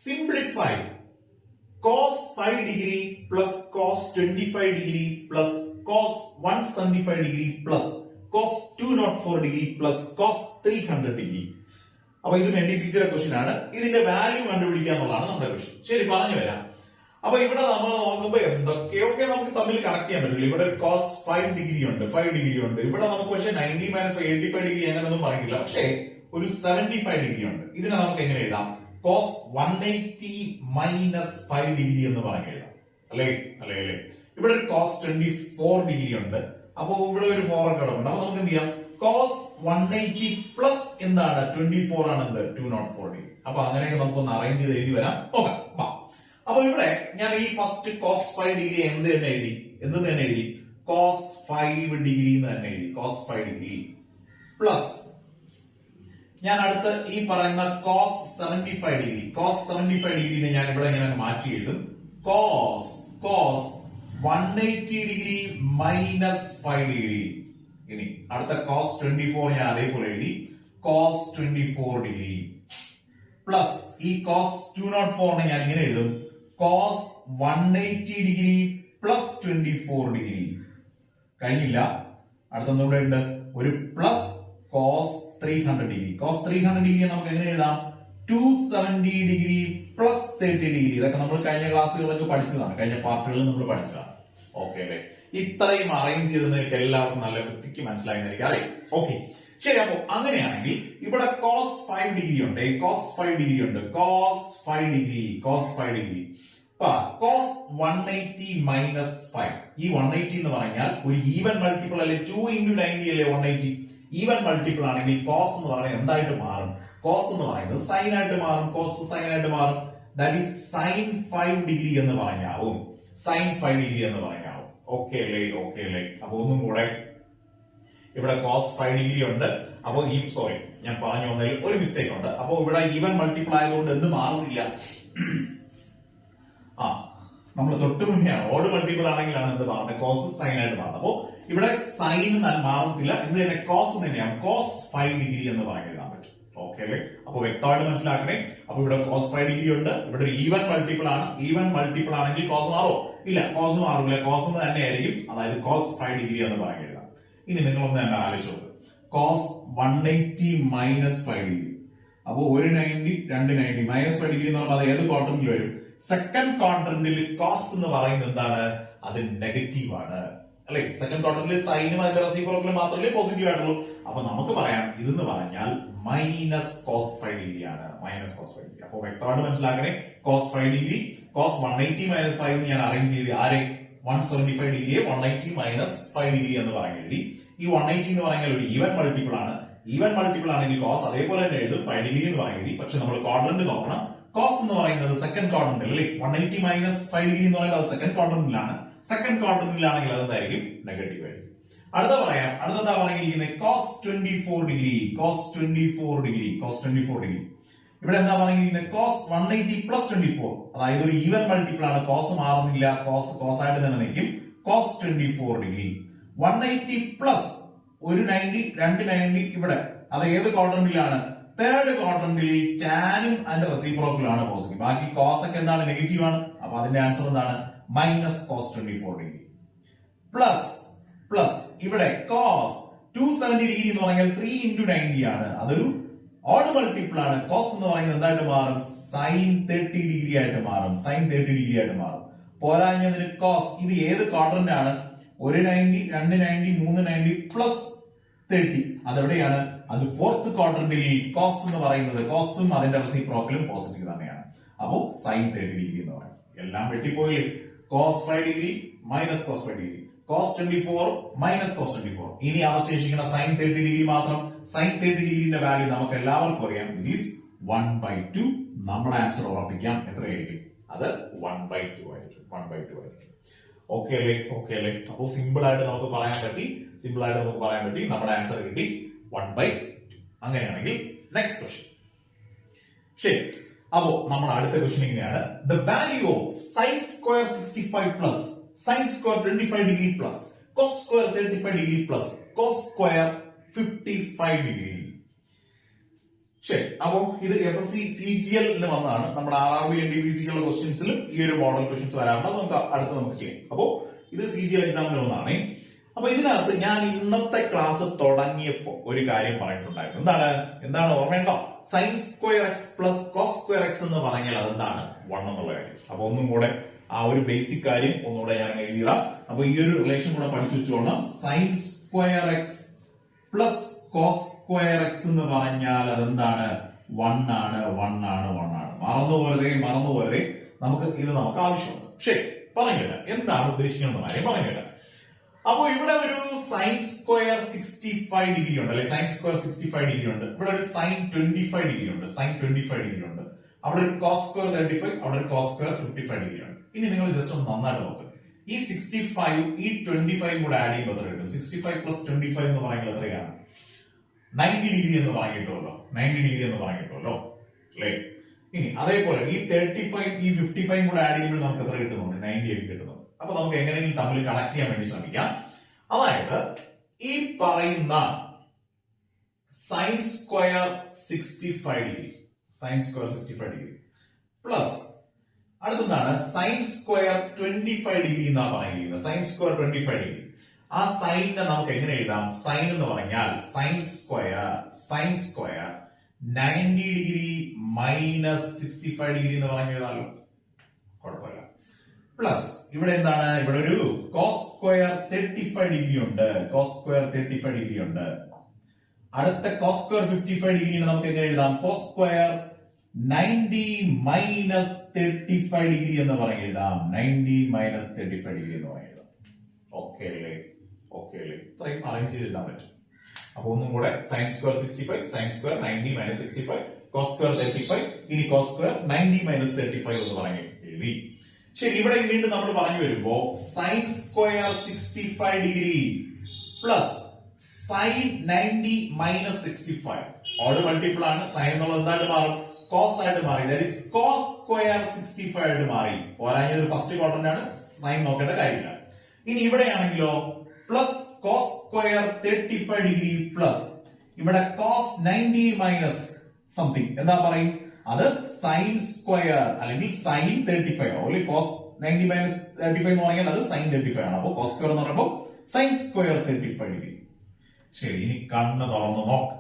Simplify cos 5 degree plus cos 25 degree plus cos 175 degree plus cos 204 degree plus cos 300 degree. അപ്പൊ ഇത് NDPC ക്വസ്റ്റ്യൻ ആണ്. ഇതിന്റെ വാല്യൂ കണ്ടുപിടിക്കുക എന്നുള്ളതാണ് നമ്മുടെ ക്വസ്റ്റ്യൻ. ശരി, പറഞ്ഞു വരാം. അപ്പൊ ഇവിടെ നമ്മൾ നോക്കുമ്പോ എന്തൊക്കെയൊക്കെ നമുക്ക് തമ്മിൽ കണക്ട് ചെയ്യാൻ പറ്റില്ല. ഇവിടെ cos 5 ഡിഗ്രി ഉണ്ട്, 5 ഡിഗ്രി ഉണ്ട്. ഇവിടെ നമുക്ക് പക്ഷേ 90 - 85 ഡിഗ്രി അങ്ങനെയൊന്നും പറയില്ല. പക്ഷേ ഒരു 75 ഡിഗ്രി ഉണ്ട്. ഇതിനെ നമുക്ക് എങ്ങനെ എഴുതാം? cos 180 - 5 ഡിഗ്രി എന്ന് പറഞ്ഞു എഴുതാം. അല്ലേ? ഇവിടെ ഒരു cos 24 ഡിഗ്രി ഉണ്ട്. അപ്പൊ ഇവിടെ ഒരു 4 ഒക്കെ കിടപ്പുണ്ട്. അപ്പൊ നമുക്ക് എന്ത് ചെയ്യാം? cos 180 പ്ലസ് എന്താണ് 24 ആണ് എന്ത് 204 ഡിഗ്രി. അപ്പൊ അങ്ങനെയൊക്കെ നമുക്കൊന്ന് അറേഞ്ച് ചെയ്ത് എഴുതി വരാം. നോക്കാം. അപ്പൊ ഇവിടെ ഞാൻ ഈ ഫസ്റ്റ് cos 5 ഡിഗ്രി എന്ത് തന്നെ എഴുതി? cos 5 ഡിഗ്രി എന്ന് തന്നെ എഴുതി. cos 5 ഡിഗ്രി പ്ലസ് ഞാൻ അടുത്ത് ഈ പറയുന്ന cos 75 ഡിഗ്രി. cos 75 ഡിഗ്രിനെ ഞാൻ ഇവിടെ ഇങ്ങനെ മാറ്റി എഴുതും. cos 180 degree minus 5 degree. ഇനി അടുത്ത cos 24 ഞാൻ അതേപോലെ എഴുതി. cos 24 ഡിഗ്രി പ്ലസ് ഈ cos 204 ഞാൻ ഇങ്ങനെ എഴുതും. cos 180 degree plus 24 degree. കഴിഞ്ഞില്ല. അടുത്തൊന്നുകൂടെ ഉണ്ട്. ഒരു plus cos 300 degree. cos 300 degree നമുക്ക് എങ്ങനെ എഴുതാം? 270 ഡിഗ്രി പ്ലസ് 30 ഡിഗ്രി. ഇതൊക്കെ നമ്മൾ കഴിഞ്ഞ ക്ലാസ്സുകളൊക്കെ പഠിച്ചതാണ്, കഴിഞ്ഞ പാർട്ടുകളിൽ നമ്മൾ പഠിച്ചതാണ്. ഓക്കെ അല്ലേ? ഇത്രയും അറേഞ്ച് ചെയ്ത് നിങ്ങൾക്ക് എല്ലാവർക്കും നല്ല വൃത്തിക്ക് മനസ്സിലായി എനിക്ക് അറിയാം. ഓക്കെ, ശരി. അപ്പോ അങ്ങനെയാണെങ്കിൽ ഇവിടെ cos 5 ഡിഗ്രി ഉണ്ട്, cos 5 ഡിഗ്രി ഉണ്ട്. cos 5 degree cos 180 minus 5. ഈ 180 എന്ന് പറഞ്ഞാൽ ഒരു ഈവൻ മൾട്ടിപ്പിൾ അല്ലെ? 2 × 90 അല്ലേ 180? ഈവൻ മൾട്ടിപ്പിൾ ആണെങ്കിൽ cos എന്ന് പറയുന്നത് എന്തായിട്ട് മാറും? cos എന്ന് പറയുന്നത് സൈൻ ആയിട്ട് മാറും. cos സൈൻ ആയിട്ട് മാറും. ദാറ്റ് ഈസ് sin 5 ഡിഗ്രി എന്ന് പറഞ്ഞാവും. ഓക്കെ അല്ലേ? അപ്പൊ ഒന്നും കൂടെ ഇവിടെ cos 5 ഡിഗ്രി ഉണ്ട്. അപ്പൊ ഈ ഞാൻ പറഞ്ഞു വന്നതിൽ ഒരു മിസ്റ്റേക്ക് ഉണ്ട്. അപ്പൊ ഇവിടെ ഈവൻ മൾട്ടിപ്പിൾ ആയതുകൊണ്ട് എന്ത് മാറുന്നില്ല? നമ്മൾ തൊട്ട് മുന്നെയാണ് ഓഡ് മൾട്ടിപ്പിൾ ആണെങ്കിലാണ് എന്ത് മാറുന്നത്? cos സൈൻ ആയിട്ട് മാറുന്നത്. അപ്പോ ഇവിടെ സൈൻ മാറത്തില്ല. എന്ത് തന്നെ cos തന്നെയാണ്. cos 5 ഡിഗ്രി എന്ന് പറയാൻ പറ്റും. ഓക്കെ അല്ലേ? അപ്പൊ വ്യക്തമായിട്ട് മനസ്സിലാക്കണേ. അപ്പൊ ഇവിടെ cos 5 ഡിഗ്രി ഉണ്ട്. ഇവിടെ ഒരു ഈവൻ മൾട്ടിപ്പിൾ ആണ്. ഈവൻ മൾട്ടിപ്പിൾ ആണെങ്കിൽ cos മാറോ? ഇല്ല, cos മാറില്ല. cos തന്നെ ആയിരിക്കും. അതായത് cos 5 ഡിഗ്രി എന്ന് പറയാൻ എഴുതാം. ഇനി നിങ്ങളൊന്ന് തന്നെ ആലോചിച്ചു നോക്ക്. cos 180 minus 5 degree. അപ്പൊ ഒരു 90 2 90 മൈനസ് 5 ഡിഗ്രി എന്ന് പറയുമ്പോൾ അത് ഏത് ക്വാഡ്രന്റിൽ വരും? സെക്കൻഡ് ക്വാഡ്രന്റിൽ cos എന്ന് പറയുന്നത് എന്താണ്? അത് നെഗറ്റീവ് ആണ് അല്ലെ? സെക്കൻഡ് ക്വാഡ്രന്റിൽ സൈനും അതിന്റെ റെസിപ്രോക്കലും മാത്രമേ പോസിറ്റീവ് ആയിട്ടുള്ളൂ. അപ്പൊ നമുക്ക് പറയാം ഇതെന്ന് പറഞ്ഞാൽ മൈനസ് cos 5 ഡിഗ്രി ആണ്. അപ്പൊ വ്യക്തമായിട്ട് മനസ്സിലാക്കണേ. cos 5 ഡിഗ്രി cos 180 മൈനസ് 5 ഞാൻ അറേഞ്ച് ചെയ്ത് ആരെ 175 ഡിഗ്രിയെ 180 മൈനസ് 5 ഡിഗ്രി എന്ന് പറയാൻ എഴുതി. ഈ 180 എന്ന് പറഞ്ഞാൽ ഒരു ഈവൻ മൾട്ടിപ്പിൾ ആണ്. ഈവൻ മൾട്ടിപ്പിൾ ആണെങ്കിൽ cos അതേപോലെ തന്നെ എഴുതും 5 ഡിഗ്രി എന്ന് പറയാൻ എഴുതി. പക്ഷെ നമ്മൾ ക്വാഡ്രന്റ് നോക്കണം. cos എന്ന് പറയുന്നത് സെക്കൻഡ് ക്വാഡ്രന്റിൽ അല്ലേ? 180 മൈനസ് 5 ഡിഗ്രി എന്ന് പറയുന്നത് അത് സെക്കൻഡ് ക്വാഡ്രന്റിലാണ്. സെക്കൻഡ് ക്വാഡ്രന്റിലാണെങ്കിൽ അതെന്തായിരിക്കും? നെഗറ്റീവ് ആയിരിക്കും. അടുത്ത പറയാം. അടുത്തെന്താ പറഞ്ഞിരിക്കുന്നത്? Cos 24 degree. Cos 24 degree. Cos 24 degree. ഇവിടെ എന്താ പറഞ്ഞിരിക്കുന്നത്? Cos 180 plus 24. അതായത് ഒരു ഈവൻ മൾട്ടിപ്പിൾ ആണ്. കോസ് മാറുന്നില്ല. കോസ് ആയിട്ട് തന്നെ നിൽക്കും. Cos 24 degree. 180 പ്ലസ് ഒരു 90, രണ്ട് 90 ഇവിടെ. അത് ഏത് ക്വാഡ്രന്റിലാണ്? തേർഡ് ക്വാഡ്രന്റിൽ. ടാനും അതിന്റെ റെസിപ്രോക്കലാണ് പോസിറ്റീവ്. ബാക്കി കോസ് ഒക്കെ എന്താണ്? നെഗറ്റീവ് ആണ്. അപ്പൊ അതിന്റെ ആൻസർ എന്താണ്? Minus cos 24 degree. പ്ലസ് ഇവിടെ കോസ് 270 ഡിഗ്രി എന്ന് പറഞ്ഞാൽ 3 into 90 ആണ്. അതൊരു ഓഡ് മൾട്ടിപ്പിൾ ആണ്. കോസ് എന്ന് പറയുന്നത് എന്തായിട്ട് മാറും? സൈൻ 30 ഡിഗ്രി ആയിട്ട് മാറും. സൈൻ 30 ഡിഗ്രി ആയിട്ട് മാറും. പോരാഞ്ഞതിന് കോസ് ഇത് ഏത് ക്വാഡ്രന്റ് ആണ്? ഒരു 90, രണ്ട് 90, മൂന്ന് 90 പ്ലസ് 30. അതെവിടെയാണ്? അത് ഫോർത്ത് ക്വാഡ്രന്റിൽ. കോസ് എന്ന് പറയുന്നത് കോസും അതിന്റെ റെസിപ്രോക്കലും പോസിറ്റീവ് തന്നെയാണ്. അപ്പോ സൈൻ 30 ഡിഗ്രി എന്ന് പറയും. എല്ലാം വെട്ടിപ്പോയി. Cos 5 degree minus cos 5 degree. Cos 24 minus cos 24. ഇനി അവശേഷിക്കുന്ന സൈൻ 30 ഡിഗ്രി മാത്രം. സൈൻ 30 ഡിഗ്രിന്റെ വാല്യൂ നമുക്ക് എല്ലാവർക്കും അറിയാം. It is 1/2. നമ്മുടെ ആൻസർ ഉറപ്പിക്കാം. എത്രയായിരിക്കും? അത് 1/2 ആയിരിക്കും. 1/2 ആയിരിക്കും. ഓക്കെ അല്ലേ? അപ്പൊ സിമ്പിൾ ആയിട്ട് നമുക്ക് പറയാൻ പറ്റി. നമ്മുടെ ആൻസർ കിട്ടി 1/2. അങ്ങനെയാണെങ്കിൽ നെക്സ്റ്റ് ക്വസ്റ്റ്യൻ. ശരി, അപ്പോ നമ്മുടെ അടുത്ത ക്വസ്റ്റ്യൻ ഇങ്ങനെയാണ്. The value of sine square 65 plus sine square 25 degree plus cos square 35 degree plus cos square 55 degree. ശരി, അപ്പോ ഇത് SSC CGL വന്നതാണ്. നമ്മുടെ RRB NTPC ക്കുള്ള ക്വസ്റ്റ്യൻസിലും ഈ ഒരു മോഡൽ ക്വസ്റ്റ്യൻസ് വരാറുണ്ട്. നമുക്ക് ചെയ്യാം. അപ്പോ ഇത് CGL എക്സാമിന് വന്നതാണ്. അപ്പൊ ഇതിനകത്ത് ഞാൻ ഇന്നത്തെ ക്ലാസ് തുടങ്ങിയപ്പോ ഒരു കാര്യം പറഞ്ഞിട്ടുണ്ടായിരുന്നു. എന്താണ് ഓർമ്മയുണ്ടോ? Sine square x plus cos square x എന്ന് പറഞ്ഞാൽ അതെന്താണ്? 1 എന്നുള്ള കാര്യം. അപ്പൊ ഒന്നും കൂടെ ആ ഒരു ബേസിക് കാര്യം ഒന്നുകൂടെ ഞാൻ എഴുതിയിടാം. അപ്പൊ ഈ ഒരു റിലേഷൻ കൂടെ പഠിച്ചു വെച്ചോളാം. Sine square x plus cos square x എന്ന് പറഞ്ഞാൽ അതെന്താണ്? 1 ആണ്. മറന്നു പോരുതേ. നമുക്ക് ആവശ്യമുണ്ട്. ശരി, പറഞ്ഞുതരാം. എന്താണ് ഉദ്ദേശിക്കുന്നത് കാര്യം പറഞ്ഞുതരാം. അപ്പൊ ഇവിടെ ഒരു സൈൻ സ്ക്വയർ 65 ഡിഗ്രി ഉണ്ട് അല്ലെ? സൈൻ സ്ക്വയർ 65 ഡിഗ്രി ഉണ്ട്. ഇവിടെ ഒരു സൈൻ 25 ഡിഗ്രി ഉണ്ട്. അവിടെ ഒരു കോസ് സ്ക്വയർ 35, അവിടെ ഒരു കോസ് സ്ക്വയർ 55 ഡിഗ്രി ഉണ്ട്. ഇനി നിങ്ങൾ ജസ്റ്റ് ഒന്ന് നന്നായിട്ട് നോക്കുക. ഈ 65 ഈ 25 കൂടെ ആഡ് ചെയ്യുമ്പോൾ എത്ര കിട്ടും? 65 പ്ലസ് 25 എന്ന് പറയുന്നത് എത്രയാണ്? 90 ഡിഗ്രി എന്ന് പറഞ്ഞിട്ടുമല്ലോ. 90 ഡിഗ്രി എന്ന് പറഞ്ഞിട്ടുമല്ലോ അല്ലേ? ഇനി അതേപോലെ ഈ 35 ഈ 55 കൂടെ ആഡ് ചെയ്യുമ്പോൾ നമുക്ക് എത്ര കിട്ടുന്നുണ്ട്? 90 ഒക്കെ കിട്ടുന്നുണ്ട്. അപ്പൊ നമുക്ക് എങ്ങനെയെങ്കിലും തമ്മിൽ കണക്ട് ചെയ്യാൻ വേണ്ടി ശ്രമിക്കാം. അതായത് ഈ പറയുന്ന സൈൻ സ്ക്വയർ 65 ഡിഗ്രി പ്ലസ് അടുത്തെന്താണ്? സൈൻ സ്ക്വയർ 25 ഡിഗ്രി എന്നാ പറയുന്നത്. Sine square 25 degree. ആ സൈനിനെ നമുക്ക് എങ്ങനെ എഴുതാം? സൈൻ എന്ന് പറഞ്ഞാൽ sine square 90 degree minus 65 degree എന്ന് പറഞ്ഞു എഴുതാമല്ലോ. കുഴപ്പമില്ല. പ്ലസ് ഇവിടെ എന്താണ്? ഇവിടെ ഒരു കോസ് സ്ക്വയർ 35 ഡിഗ്രി ഉണ്ട്. അടുത്ത കോസ് സ്ക്വയർ 55 ഡിഗ്രി നമുക്ക് എങ്ങനെ എഴുതാം? കോസ് സ്ക്വയർ 90 മൈനസ് 35 ഡിഗ്രി എന്ന് പറഞ്ഞു എഴുതാം. 90 മൈനസ് 35 ഡിഗ്രി എന്ന് പറഞ്ഞു എഴുതാം. ഓക്കെ അല്ലേ? ഇത്രയും അറേഞ്ച് ചെയ്ത് എഴുതാൻ പറ്റും. അപ്പൊ ഒന്നും കൂടെ sine square 65, sine square 90 minus 65, cos square 35, ഇനി കോസ് സ്ക്വയർ 90 മൈനസ് 35 എന്ന് പറഞ്ഞു എഴുതി. ശരി, ഇവിടെ വീണ്ടും നമ്മൾ പറഞ്ഞു വരുമ്പോ sign square 65 degree plus sine 90 minus 65 odd multiple ആണ്. സൈൻ എന്നുള്ളത് എന്തായിട്ട് മാറും? കോസ് ആയിട്ട് മാറി. ദാറ്റ് ഈസ് കോസ് സ്ക്വയർ 65 ആയിട്ട് മാറി. പോരാഞ്ഞത് ഫസ്റ്റ് ക്വാഡ്രന്റ് ആണ്. സൈൻ നോക്കേണ്ട കാര്യമില്ല. ഇനി ഇവിടെയാണെങ്കിലോ plus cos square 35 degree plus ഇവിടെ കോസ് 90 മൈനസ് സംതിങ് എന്താ പറയും? അത് സൈൻ സ്ക്വയർ അല്ലെങ്കിൽ സൈൻ 35 ഓൺലി കോസ് 90 മൈനസ് 35 എന്ന് പറഞ്ഞാൽ അത് സൈൻ 35 ആണ്. അപ്പൊ കോസ് സ്ക്വയർ എന്ന് പറയുമ്പോൾ സൈൻ സ്ക്വയർ 35 ഡിഗ്രി. ശരി, ഇനി കണ്ണ് തുറന്ന് നോക്ക്.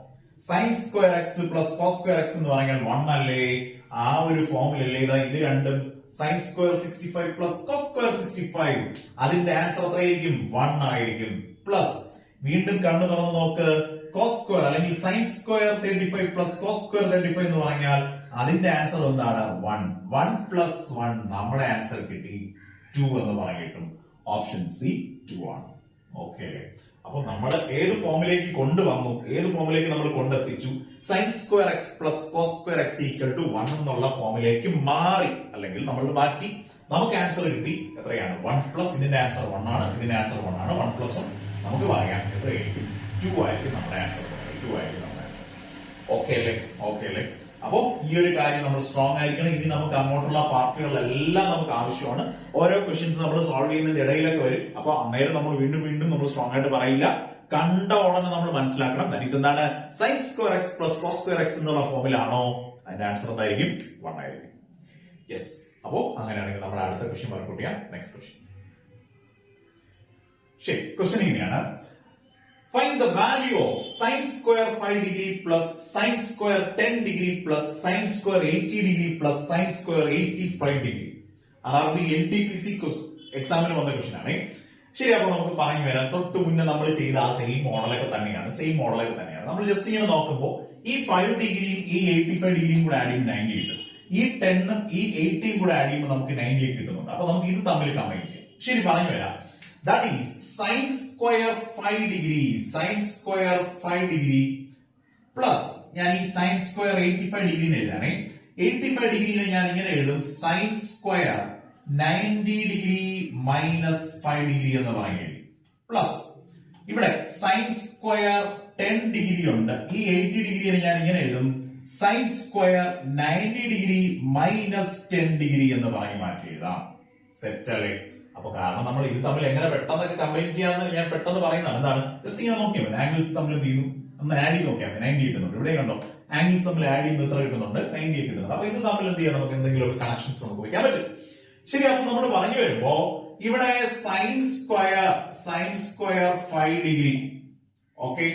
Sine square x plus cos square x എന്ന് പറഞ്ഞാൽ 1 അല്ലേ? ആ ഒരു ഫോമിലല്ലേ ഇത് രണ്ടും? Sine square 65 plus cos square 65. അതിന്റെ ആൻസർ എത്രയായിരിക്കും? 1 ആയിരിക്കും. പ്ലസ് വീണ്ടും കണ്ണ് തുറന്ന് നോക്ക്. കോസ് സ്ക്വയർ അല്ലെങ്കിൽ sine square 35 plus cos square 35 എന്ന് പറഞ്ഞാൽ അതിന്റെ ആൻസർ എന്താണ്? 1 പ്ലസ് 1. നമ്മുടെ ആൻസർ കിട്ടി 2 എന്ന് പറഞ്ഞിട്ടും. ഓപ്ഷൻ സി 2 ആണ്. ഓക്കെ, അപ്പൊ നമ്മൾ ഏത് ഫോമിലേക്ക് കൊണ്ടുവന്നു? ഏത് ഫോമിലേക്ക് നമ്മൾ കൊണ്ടെത്തിച്ചു? Sine square x plus cos square x equal to 1 എന്നുള്ള ഫോമിലേക്ക് മാറി, അല്ലെങ്കിൽ നമ്മൾ മാറ്റി. നമുക്ക് ആൻസർ കിട്ടി എത്രയാണ്? 1 പ്ലസ് ഇതിന്റെ ആൻസർ 1 ആണ്. ഇതിന്റെ ആൻസർ 1 ആണ്. 1 പ്ലസ് 1 നമുക്ക് പറയാം എത്രയായിരിക്കും 2 ആയിരിക്കും നമ്മുടെ ആൻസർ. 2 ആയിരിക്കും നമ്മുടെ ആൻസർ. ഓക്കെ അല്ലേ? അപ്പോ ഈ ഒരു കാര്യം നമ്മൾ സ്ട്രോങ് ആയിരിക്കണം. ഇനി നമുക്ക് അങ്ങോട്ടുള്ള പാർട്ടുകളെല്ലാം നമുക്ക് ആവശ്യമാണ്. ഓരോ ക്വസ്റ്റ്യൻസ് നമ്മൾ സോൾവ് ചെയ്യുന്നതിന്റെ ഇടയിലൊക്കെ വരും. അപ്പൊ അന്നേരം നമ്മൾ വീണ്ടും നമ്മൾ സ്ട്രോങ് ആയിട്ട് പറയില്ല. കണ്ട ഉടനെ നമ്മൾ മനസ്സിലാക്കണം. ദാറ്റ് ഈസ് എന്താണ് sin square x plus cos square x എന്നുള്ള ഫോമിലാണോ? അതിന്റെ ആൻസർ എന്തായിരിക്കും? 1 ആയിരിക്കും. യെസ്. അപ്പോ അങ്ങനെയാണെങ്കിൽ നമ്മുടെ അടുത്ത ക്വസ്റ്റ്യൻ വർക്ക്ഔട്ട് ചെയ്യാം. Next question. ശരി, ക്വസ്റ്റ്യൻ ഇങ്ങനെയാണ്. Find the value of sin square 5 degree plus sin square 10 degree plus sin square 80 degree plus sin square 85 degree. അതായത് NTPC എക്സാമിന് വന്ന ക്വസ്റ്റ്യൻ ആണ്. ശരി, അപ്പൊ നമുക്ക് പറഞ്ഞു വരാം. തൊട്ട് മുന്നേ നമ്മൾ ചെയ്ത ആ സെയിം മോഡലൊക്കെ തന്നെയാണ്. നമ്മൾ ജസ്റ്റ് ഇങ്ങനെ നോക്കുമ്പോൾ ഈ 5 ഡിഗ്രിയും ഈ 85 ഡിഗ്രിയും കൂടെ ആഡ് ചെയ്യുമ്പോൾ 90 കിട്ടും. ഈ 10ഉം ഈ 80യും കൂടെ ആഡ് ചെയ്യുമ്പോൾ നമുക്ക് 90 കിട്ടുന്നുണ്ട്. അപ്പൊ നമുക്ക് ഇത് തമ്മിൽ കമ്പൈൻ ചെയ്യാം. ശരി, പറഞ്ഞു വരാം. That is sin square 5 degree plus ഞാൻ ഈ sin square 85 ഡിഗ്രി എഴുതാണേ. 85 ഡിഗ്രിനെ ഞാൻ ഇങ്ങനെ എഴുതും sin square 90 degree minus 5 degree എന്ന് പറയുന്നത് പ്ലസ് ഇവിടെ sin square 10 ഡിഗ്രി ഉണ്ട്. ഈ 80 ഡിഗ്രിയെ ഞാൻ ഇങ്ങനെ എഴുതും sin square 90 degree minus 10 degree എന്ന് പറഞ്ഞ് മാറ്റി എഴുതാം. സെറ്റ് അല്ലേ? അപ്പൊ കാരണം നമ്മൾ ഇത് തമ്മിൽ എങ്ങനെ പെട്ടെന്നൊക്കെ കമ്പൈൻ ചെയ്യാന്ന് ഞാൻ പെട്ടെന്ന് പറയുന്നതാണ്. എന്താണ് ജസ്റ്റ് ഇങ്ങനെ നോക്കിയാൽ മതി. ആംഗിൾസ് തമ്മിൽ എന്ത് ചെയ്യുന്നു ഒന്ന് ആഡ് ചെയ്ത് നോക്കിയാൽ മതി. 90 കിട്ടുന്നുണ്ട്. ഇവിടെ കണ്ടോ ആംഗിൾസ് തമ്മിൽ ആഡ് ചെയ്യുമ്പോൾ എത്ര കിട്ടുന്നുണ്ട്? 90 കിട്ടുന്നുണ്ട്. അപ്പൊ ഇത് തമ്മിൽ എന്ത് ചെയ്യാം? നമുക്ക് എന്തെങ്കിലും കണക്ഷൻസ് നമുക്ക് വെക്കാൻ പറ്റും. ശരി, അപ്പൊ നമ്മൾ പറഞ്ഞു വരുമ്പോ ഇവിടെ sin square 5 degree okay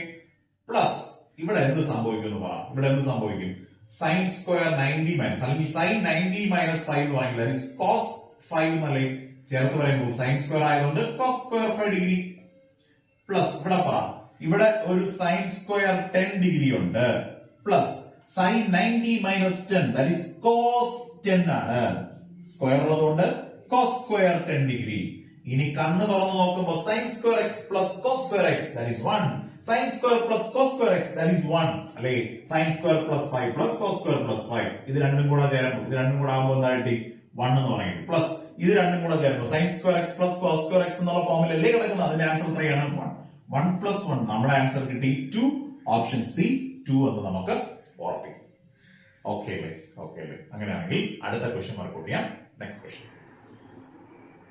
plus ഇവിടെ എന്ത് സംഭവിക്കും എന്ന് പറയാം. ഇവിടെ എന്ത് സംഭവിക്കും? sin square 90 മൈനസ് അല്ലെങ്കിൽ sin 90 മൈനസ് 5 എന്ന് പറയുന്നത് cos 5 എന്നല്ലേ ചേർത്ത് പറയുമ്പോൾ sin square ആയതുകൊണ്ട് cos square 5 ഡിഗ്രി പ്ലസ് ഇവിടെ പറ ഇവിടെ ഒരു sin square 10 ഡിഗ്രി ഉണ്ട് plus sin 90 minus 10 that is cos 10 ആണ്. സ്ക്വയർ ഉള്ളതുകൊണ്ട് cos square 10 ഡിഗ്രി. ഇനി കണ്ണ് തുറന്ന് നോക്കുമ്പോൾ sin square x plus cos square x that is 1. sin square plus cos square x that is 1 അല്ലേ? sin square plus 5 plus cos square plus 5 ഇത് രണ്ടും കൂടെ ചേരുമ്പോൾ ഇത് രണ്ടും കൂടെ ആകുമ്പോൾ എന്തായിട്ട് 1 എന്ന് പറയുന്നത് പ്ലസ് ഇത് രണ്ടും കൂടെ ചേരുമ്പോൾ sin square x plus cos square x എന്നുള്ള ഫോമിലല്ലേ കിടക്കുന്നത്. അതിന്റെ ആൻസർ എത്രയാണ്? 1 plus 1 നമ്മുടെ ആൻസർ കിട്ടി 2. ഓപ്ഷൻ സി 2 എന്ന് നമുക്ക് ഓർപ്പിക്കാം. ഓക്കെ അല്ലേ? അങ്ങനെയാണെങ്കിൽ അടുത്ത ക്വസ്റ്റ്യൻ വർക്ക്ഔട്ട് ചെയ്യാം. Next question.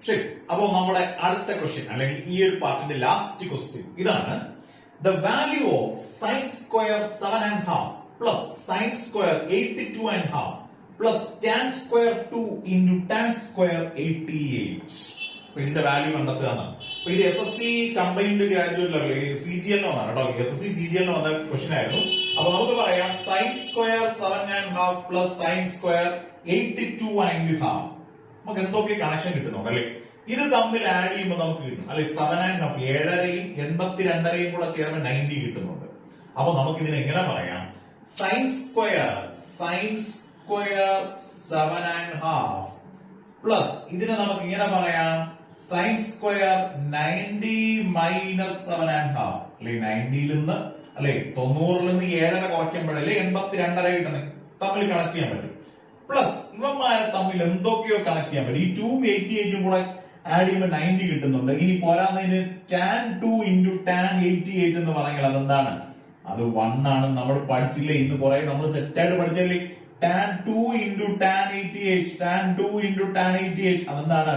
ശരി, അപ്പോ നമ്മുടെ അടുത്ത ക്വസ്റ്റ്യൻ അല്ലെങ്കിൽ ഈ ഒരു പാർട്ടിന്റെ ലാസ്റ്റ് ക്വസ്റ്റ്യൻ ഇതാണ്. The value of sin square 7.5 plus sin square 82.5 plus tan square 2 into tan square 88. അപ്പൊ ഇതിന്റെ വാല്യൂ കണ്ടെത്തുകയാണ്. അപ്പൊ ഇത് SSC combined graduate level CGL വന്നാണ് കേട്ടോ. SSC CGL വന്ന ക്വസ്റ്റ്യൻ ആയിരുന്നു. അപ്പൊ നമുക്ക് പറയാം sin square 7.5 plus sin square 82.5 നമുക്ക് എന്തൊക്കെ കണക്ഷൻ കിട്ടുന്നുണ്ട് അല്ലെ? ഇത് തമ്മിൽ ആഡ് ചെയ്യുമ്പോൾ നമുക്ക് കിട്ടും അല്ലെ 7.5 7.5യും 82.5യും കൂടെ ചേർന്ന് 90 കിട്ടുന്നുണ്ട്. അപ്പൊ നമുക്ക് ഇതിനെ എങ്ങനെ പറയാം? sin square 7.5 പ്ലസ് ഇതിനെ നമുക്ക് ഇങ്ങനെ പറയാം sin square 90 മൈനസ് 7.5 അല്ലെ 90ൽ നിന്ന് അല്ലെ 90ൽ നിന്ന് 7.5 കുറയ്ക്കുമ്പോഴല്ലേ 82.5 കിട്ടുന്നത്. തമ്മിൽ കണക്ട് ചെയ്യാൻ പറ്റും. പ്ലസ് ഇവന്മാരെ തമ്മിൽ എന്തൊക്കെയോ കണക്ട് ചെയ്യാൻ പറ്റും. ഈ 2ഉം 88ഉം കൂടെ ആഡ് ചെയ്യുമ്പോൾ 90 കിട്ടുന്നുണ്ട്. ഇനി പോരാന്നതിന് tan 2 into tan 88 എന്ന് പറഞ്ഞാൽ അതെന്താണ്? അത് 1 ആണ്. നമ്മൾ പഠിച്ചില്ലേ ഇന്ന് കുറെ നമ്മൾ സെറ്റായിട്ട് പഠിച്ചല്ലേ tan 2 into tan 88 അതെന്താണ്?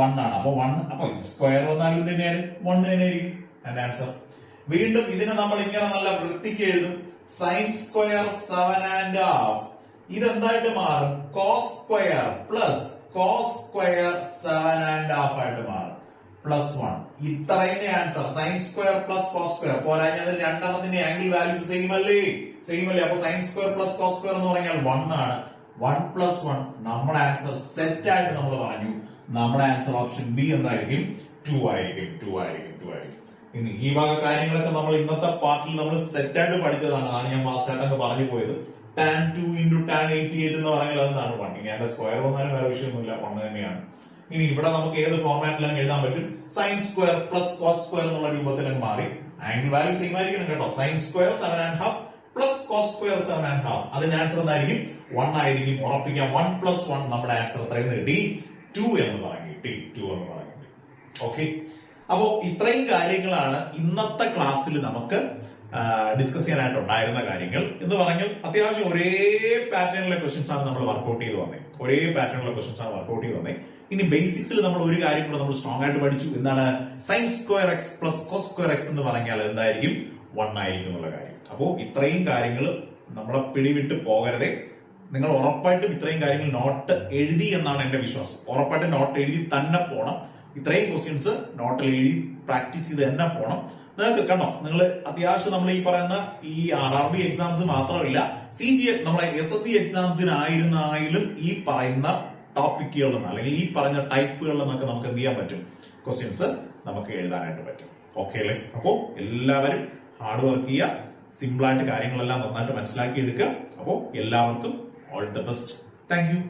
1 ആണ്. അപ്പൊ 1 അപ്പൊ സ്ക്വയർ വന്നാലും തന്നെയാണ് 1 തന്നെയായിരിക്കും എന്റെ ആൻസർ. വീണ്ടും ഇതിനെ നമ്മൾ ഇങ്ങനെ നല്ല വൃത്തിക്ക് എഴുതും sin square 7.5 ഇതെന്തായിട്ട് മാറും? cos square plus cos square 7.5 ആയിട്ട് മാറും പ്ലസ് 1. ഇത്രയും answer sin square plus cos square പോരാഞ്ഞ രണ്ടെണ്ണത്തിന്റെ ആംഗിൾ വാല്യൂസ് സെയിം അല്ലേ? അപ്പൊ sin square plus cos square എന്ന് പറഞ്ഞാൽ 1 ആണ്. 1 plus 1 നമ്മുടെ ആൻസർ സെറ്റ് ആയിട്ട് നമ്മൾ പറഞ്ഞു. നമ്മുടെ ആൻസർ ഓപ്ഷൻ ബി എന്തായിരിക്കും? 2 ആയിരിക്കും. ഇനി ഈ വക കാര്യങ്ങളൊക്കെ നമ്മൾ ഇന്നത്തെ പാർട്ടിൽ നമ്മൾ സെറ്റ് ആയിട്ട് പഠിച്ചതാണ്. അതാണ് ഞാൻ ഫാസ്റ്റ് ആയിട്ടൊക്കെ പറഞ്ഞു പോയത്. tan 2 into tan 88 എന്ന് പറഞ്ഞാൽ അതെന്താണ്? 1. ഇനി അതിന്റെ സ്ക്വയർ വന്നാലും വേറെ വിഷയമൊന്നുമില്ല, 1 തന്നെയാണ്. ഇനി ഇവിടെ നമുക്ക് ഏത് ഫോർമാറ്റിലാണ് എഴുതാൻ പറ്റും? sin square plus cos square എന്നുള്ള രൂപത്തിലേക്ക് മാറി. ആംഗിൾ വാല്യൂ സെയിം ആയിരിക്കണം കേട്ടോ. sin square 7.5 plus cos square 7.5 അതിന്റെ ആൻസർ എന്തായിരിക്കും? 1 ആയിരിക്കും. ഉറപ്പിക്കാം 1 plus 1 നമ്മുടെ ആൻസർ എത്രയെന്ന് കിട്ടി? 2 എന്ന് പറഞ്ഞു കിട്ടി. ഓക്കെ, അപ്പോ ഇത്രയും കാര്യങ്ങളാണ് ഇന്നത്തെ ക്ലാസ്സിൽ നമുക്ക് ഡിസ്കസ് ചെയ്യാനായിട്ട് ഉണ്ടായിരുന്ന കാര്യങ്ങൾ എന്ന് പറഞ്ഞാൽ അത്യാവശ്യം ഒരേ പാറ്റേണിലെ ക്വസ്റ്റ്യൻസ് ആണ് നമ്മൾ വർക്ക്ഔട്ട് ചെയ്ത് വന്നത്. ഒരേ പാറ്റേണിലെ ക്വസ്റ്റ്യൻസ് ആണ് വർക്ക്ഔട്ട് ചെയ്ത് വന്നത്. ഇനി ബേസിക്സിൽ നമ്മൾ ഒരു കാര്യം കൂടെ നമ്മൾ സ്ട്രോങ് ആയിട്ട് പഠിച്ചു. എന്താണ്? Sine square x plus cos square x എന്ന് പറഞ്ഞാൽ എന്തായിരിക്കും? 1 ആയിരിക്കും എന്നുള്ള കാര്യം. അപ്പോ ഇത്രയും കാര്യങ്ങൾ നമ്മളെ പിടിവിട്ട് പോകരുതേ. നിങ്ങൾ ഉറപ്പായിട്ടും ഇത്രയും കാര്യങ്ങൾ നോട്ട് എഴുതി എന്നാണ് എന്റെ വിശ്വാസം. ഉറപ്പായിട്ടും നോട്ട് എഴുതി തന്നെ പോണം. ഇത്രയും ക്വസ്റ്റ്യൻസ് നോട്ടിൽ എഴുതി പ്രാക്ടീസ് ചെയ്ത് തന്നെ പോണം. നിങ്ങൾക്ക് കണ്ടോ, നിങ്ങൾ അത്യാവശ്യം നമ്മൾ ഈ പറയുന്ന ഈ RRB എക്സാംസ് മാത്രമല്ല, നമ്മളെ SSC എക്സാംസിനായിരുന്നാലും ഈ പറയുന്ന ടോപ്പിക്കുകളിൽ നിന്ന് അല്ലെങ്കിൽ ഈ പറഞ്ഞ ടൈപ്പുകളിൽ നിന്നൊക്കെ നമുക്ക് എന്ത് ചെയ്യാൻ പറ്റും? ക്വസ്റ്റ്യൻസ് നമുക്ക് എഴുതാനായിട്ട് പറ്റും. ഓക്കെ അല്ലേ? അപ്പോ എല്ലാവരും ഹാർഡ് വർക്ക് ചെയ്യുക. സിമ്പിൾ ആയിട്ട് കാര്യങ്ങളെല്ലാം നന്നായിട്ട് മനസ്സിലാക്കി എടുക്കുക. അപ്പോൾ എല്ലാവർക്കും all the best. Thank you.